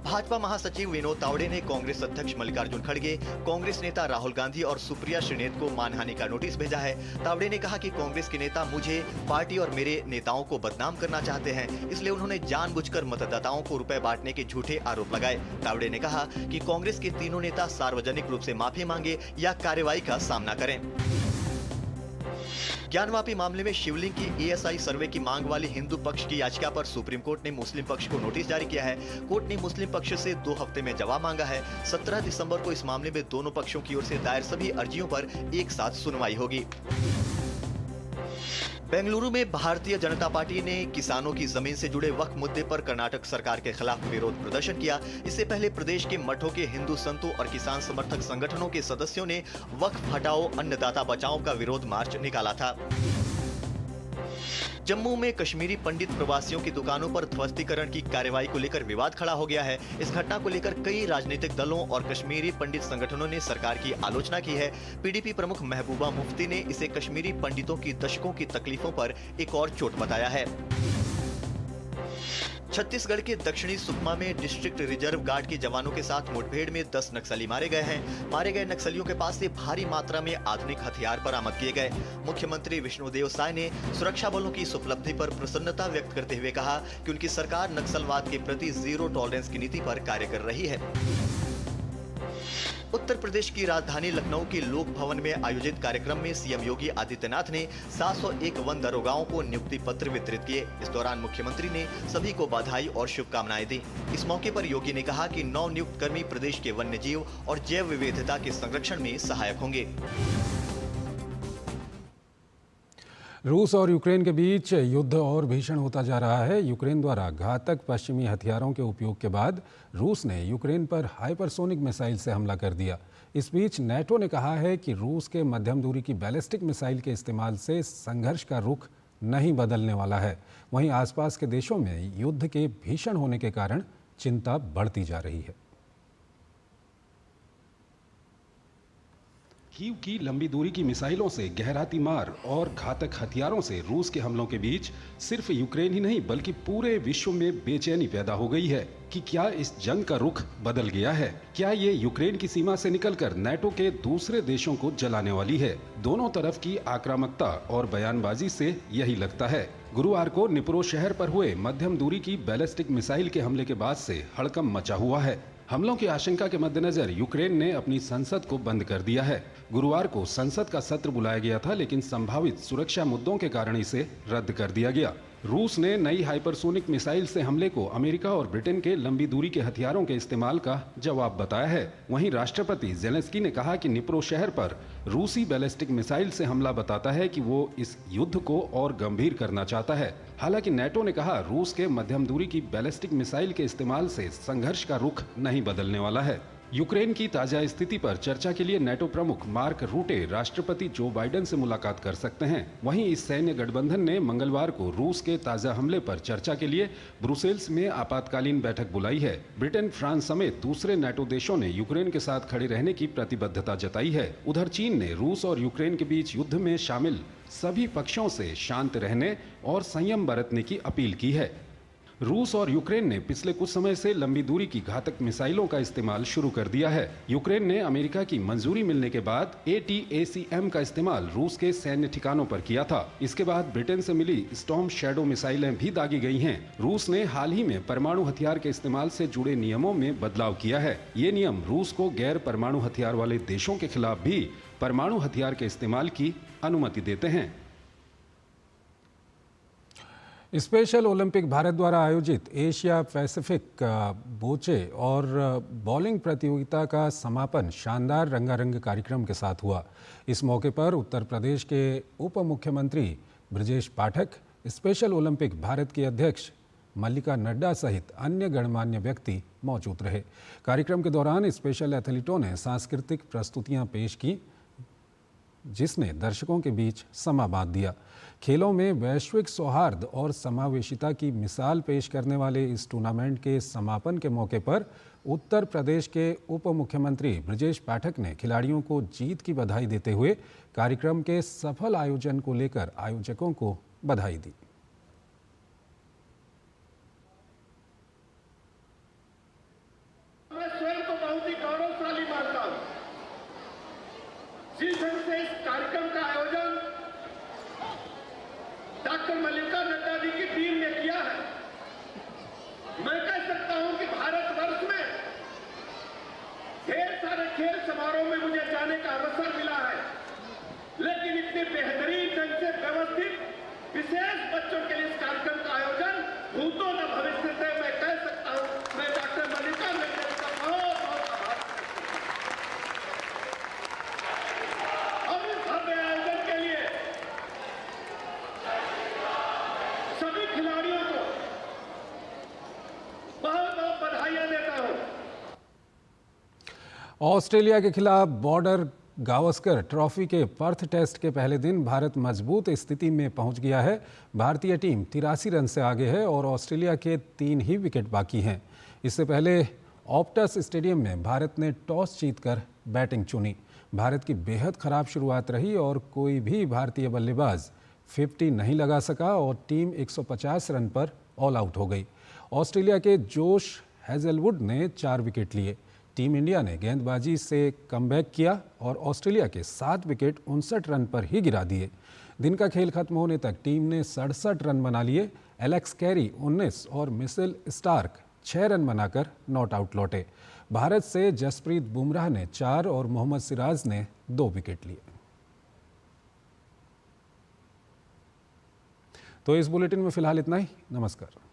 भाजपा महासचिव विनोद तावड़े ने कांग्रेस अध्यक्ष मल्लिकार्जुन खड़गे, कांग्रेस नेता राहुल गांधी और सुप्रिया श्रीनेत को मानहानि का नोटिस भेजा है। तावड़े ने कहा कि कांग्रेस के नेता मुझे, पार्टी और मेरे नेताओं को बदनाम करना चाहते हैं, इसलिए उन्होंने जानबूझकर मतदाताओं को रुपए बांटने के झूठे आरोप लगाए। तावड़े ने कहा कि कांग्रेस के तीनों नेता सार्वजनिक रूप से माफी मांगे या कार्रवाई का सामना करें। ज्ञानवापी मामले में शिवलिंग की ASI सर्वे की मांग वाली हिंदू पक्ष की याचिका पर सुप्रीम कोर्ट ने मुस्लिम पक्ष को नोटिस जारी किया है। कोर्ट ने मुस्लिम पक्ष से 2 हफ्ते में जवाब मांगा है। 17 दिसंबर को इस मामले में दोनों पक्षों की ओर से दायर सभी अर्जियों पर एक साथ सुनवाई होगी। बेंगलुरु में भारतीय जनता पार्टी ने किसानों की जमीन से जुड़े वक्फ मुद्दे पर कर्नाटक सरकार के खिलाफ विरोध प्रदर्शन किया। इससे पहले प्रदेश के मठों के हिंदू संतों और किसान समर्थक संगठनों के सदस्यों ने वक्फ हटाओ अन्नदाता बचाओ का विरोध मार्च निकाला था। जम्मू में कश्मीरी पंडित प्रवासियों की दुकानों पर ध्वस्तीकरण की कार्रवाई को लेकर विवाद खड़ा हो गया है। इस घटना को लेकर कई राजनीतिक दलों और कश्मीरी पंडित संगठनों ने सरकार की आलोचना की है। PDP प्रमुख महबूबा मुफ्ती ने इसे कश्मीरी पंडितों की दशकों की तकलीफों पर एक और चोट बताया है। छत्तीसगढ़ के दक्षिणी सुकमा में डिस्ट्रिक्ट रिजर्व गार्ड के जवानों के साथ मुठभेड़ में 10 नक्सली मारे गए हैं। मारे गए नक्सलियों के पास से भारी मात्रा में आधुनिक हथियार बरामद किए गए। मुख्यमंत्री विष्णुदेव साय ने सुरक्षा बलों की इस उपलब्धि पर प्रसन्नता व्यक्त करते हुए कहा कि उनकी सरकार नक्सलवाद के प्रति जीरो टॉलरेंस की नीति पर कार्य कर रही है। उत्तर प्रदेश की राजधानी लखनऊ के लोक भवन में आयोजित कार्यक्रम में सीएम योगी आदित्यनाथ ने 701 वन दरोगाओं को नियुक्ति पत्र वितरित किए। इस दौरान मुख्यमंत्री ने सभी को बधाई और शुभकामनाएं दी। इस मौके पर योगी ने कहा कि नव नियुक्त कर्मी प्रदेश के वन्य जीव और जैव विविधता के संरक्षण में सहायक होंगे। रूस और यूक्रेन के बीच युद्ध और भीषण होता जा रहा है। यूक्रेन द्वारा घातक पश्चिमी हथियारों के उपयोग के बाद रूस ने यूक्रेन पर हाइपरसोनिक मिसाइल से हमला कर दिया। इस बीच नेटो ने कहा है कि रूस के मध्यम दूरी की बैलिस्टिक मिसाइल के इस्तेमाल से संघर्ष का रुख नहीं बदलने वाला है। वहीं आसपास के देशों में युद्ध के भीषण होने के कारण चिंता बढ़ती जा रही है। कीव की लंबी दूरी की मिसाइलों से गहराती मार और घातक हथियारों से रूस के हमलों के बीच सिर्फ यूक्रेन ही नहीं बल्कि पूरे विश्व में बेचैनी पैदा हो गई है कि क्या इस जंग का रुख बदल गया है। क्या ये यूक्रेन की सीमा से निकलकर नेटो के दूसरे देशों को जलाने वाली है। दोनों तरफ की आक्रामकता और बयानबाजी से यही लगता है। गुरुवार को निप्रो शहर पर हुए मध्यम दूरी की बैलिस्टिक मिसाइल के हमले के बाद से हड़कंप मचा हुआ है। हमलों की आशंका के मद्देनजर यूक्रेन ने अपनी संसद को बंद कर दिया है। गुरुवार को संसद का सत्र बुलाया गया था, लेकिन संभावित सुरक्षा मुद्दों के कारण इसे रद्द कर दिया गया। रूस ने नई हाइपरसोनिक मिसाइल से हमले को अमेरिका और ब्रिटेन के लंबी दूरी के हथियारों के इस्तेमाल का जवाब बताया है। वहीं राष्ट्रपति जेलेंस्की ने कहा कि निप्रो शहर पर रूसी बैलिस्टिक मिसाइल से हमला बताता है कि वो इस युद्ध को और गंभीर करना चाहता है। हालांकि नेटो ने कहा रूस के मध्यम दूरी की बैलिस्टिक मिसाइल के इस्तेमाल से संघर्ष का रुख नहीं बदलने वाला है। यूक्रेन की ताजा स्थिति पर चर्चा के लिए नेटो प्रमुख मार्क रूटे राष्ट्रपति जो बाइडेन से मुलाकात कर सकते हैं। वहीं इस सैन्य गठबंधन ने मंगलवार को रूस के ताजा हमले पर चर्चा के लिए ब्रुसेल्स में आपातकालीन बैठक बुलाई है। ब्रिटेन, फ्रांस समेत दूसरे नेटो देशों ने यूक्रेन के साथ खड़े रहने की प्रतिबद्धता जताई है। उधर चीन ने रूस और यूक्रेन के बीच युद्ध में शामिल सभी पक्षों से शांत रहने और संयम बरतने की अपील की है। रूस और यूक्रेन ने पिछले कुछ समय से लंबी दूरी की घातक मिसाइलों का इस्तेमाल शुरू कर दिया है। यूक्रेन ने अमेरिका की मंजूरी मिलने के बाद ATACM का इस्तेमाल रूस के सैन्य ठिकानों पर किया था। इसके बाद ब्रिटेन से मिली स्टॉर्म शैडो मिसाइलें भी दागी गई हैं। रूस ने हाल ही में परमाणु हथियार के इस्तेमाल से जुड़े नियमों में बदलाव किया है। ये नियम रूस को गैर परमाणु हथियार वाले देशों के खिलाफ भी परमाणु हथियार के इस्तेमाल की अनुमति देते हैं। स्पेशल ओलंपिक भारत द्वारा आयोजित एशिया पैसिफिक बोचे और बॉलिंग प्रतियोगिता का समापन शानदार रंगारंग कार्यक्रम के साथ हुआ। इस मौके पर उत्तर प्रदेश के उप मुख्यमंत्री ब्रजेश पाठक, स्पेशल ओलंपिक भारत के अध्यक्ष मल्लिका नड्डा सहित अन्य गणमान्य व्यक्ति मौजूद रहे। कार्यक्रम के दौरान स्पेशल एथलीटों ने सांस्कृतिक प्रस्तुतियां पेश की, जिसने दर्शकों के बीच समा बांध दिया। खेलों में वैश्विक सौहार्द और समावेशिता की मिसाल पेश करने वाले इस टूर्नामेंट के समापन के मौके पर उत्तर प्रदेश के उप मुख्यमंत्री ब्रजेश पाठक ने खिलाड़ियों को जीत की बधाई देते हुए कार्यक्रम के सफल आयोजन को लेकर आयोजकों को बधाई दी। मैं स्वयं को बहुत ही गौरवशाली मानता हूं। जिस ढंग से इस कार्यक्रम का आयोजन डॉक्टर मल्लिका नड्डा जी की टीम ने किया है, मैं कह सकता हूं कि भारतवर्ष में ढेर सारे खेल समारोह में मुझे जाने का अवसर मिला है, लेकिन इतने बेहतरीन ढंग से व्यवस्थित विशेष बच्चों के लिए इस कार्यक्रम का आयोजन भूतों न भविष्य से मैं कह सकता हूं। मैं डॉक्टर मल्लिका नड्डा जी का बहुत बहुत आभार। और इस भव्य आयोजन के लिए सभी खिलाड़ियों को बहुत बहुत बधाइयां देता हूं। ऑस्ट्रेलिया के खिलाफ बॉर्डर गावस्कर ट्रॉफी के पर्थ टेस्ट के पहले दिन भारत मजबूत स्थिति में पहुंच गया है। भारतीय टीम 83 रन से आगे है और ऑस्ट्रेलिया के 3 ही विकेट बाकी हैं। इससे पहले ऑप्टस स्टेडियम में भारत ने टॉस जीतकर बैटिंग चुनी। भारत की बेहद खराब शुरुआत रही और कोई भी भारतीय बल्लेबाज 50 नहीं लगा सका और टीम 150 रन पर ऑल आउट हो गई। ऑस्ट्रेलिया के जोश हेजलवुड ने 4 विकेट लिए। टीम इंडिया ने गेंदबाजी से कमबैक किया और ऑस्ट्रेलिया के 7 विकेट 59 रन पर ही गिरा दिए। दिन का खेल खत्म होने तक टीम ने 67 रन बना लिए। एलेक्स कैरी 19 और मिशेल स्टार्क 6 रन बनाकर नॉट आउट लौटे। भारत से जसप्रीत बुमराह ने 4 और मोहम्मद सिराज ने 2 विकेट लिए। तो इस बुलेटिन में फिलहाल इतना ही। नमस्कार।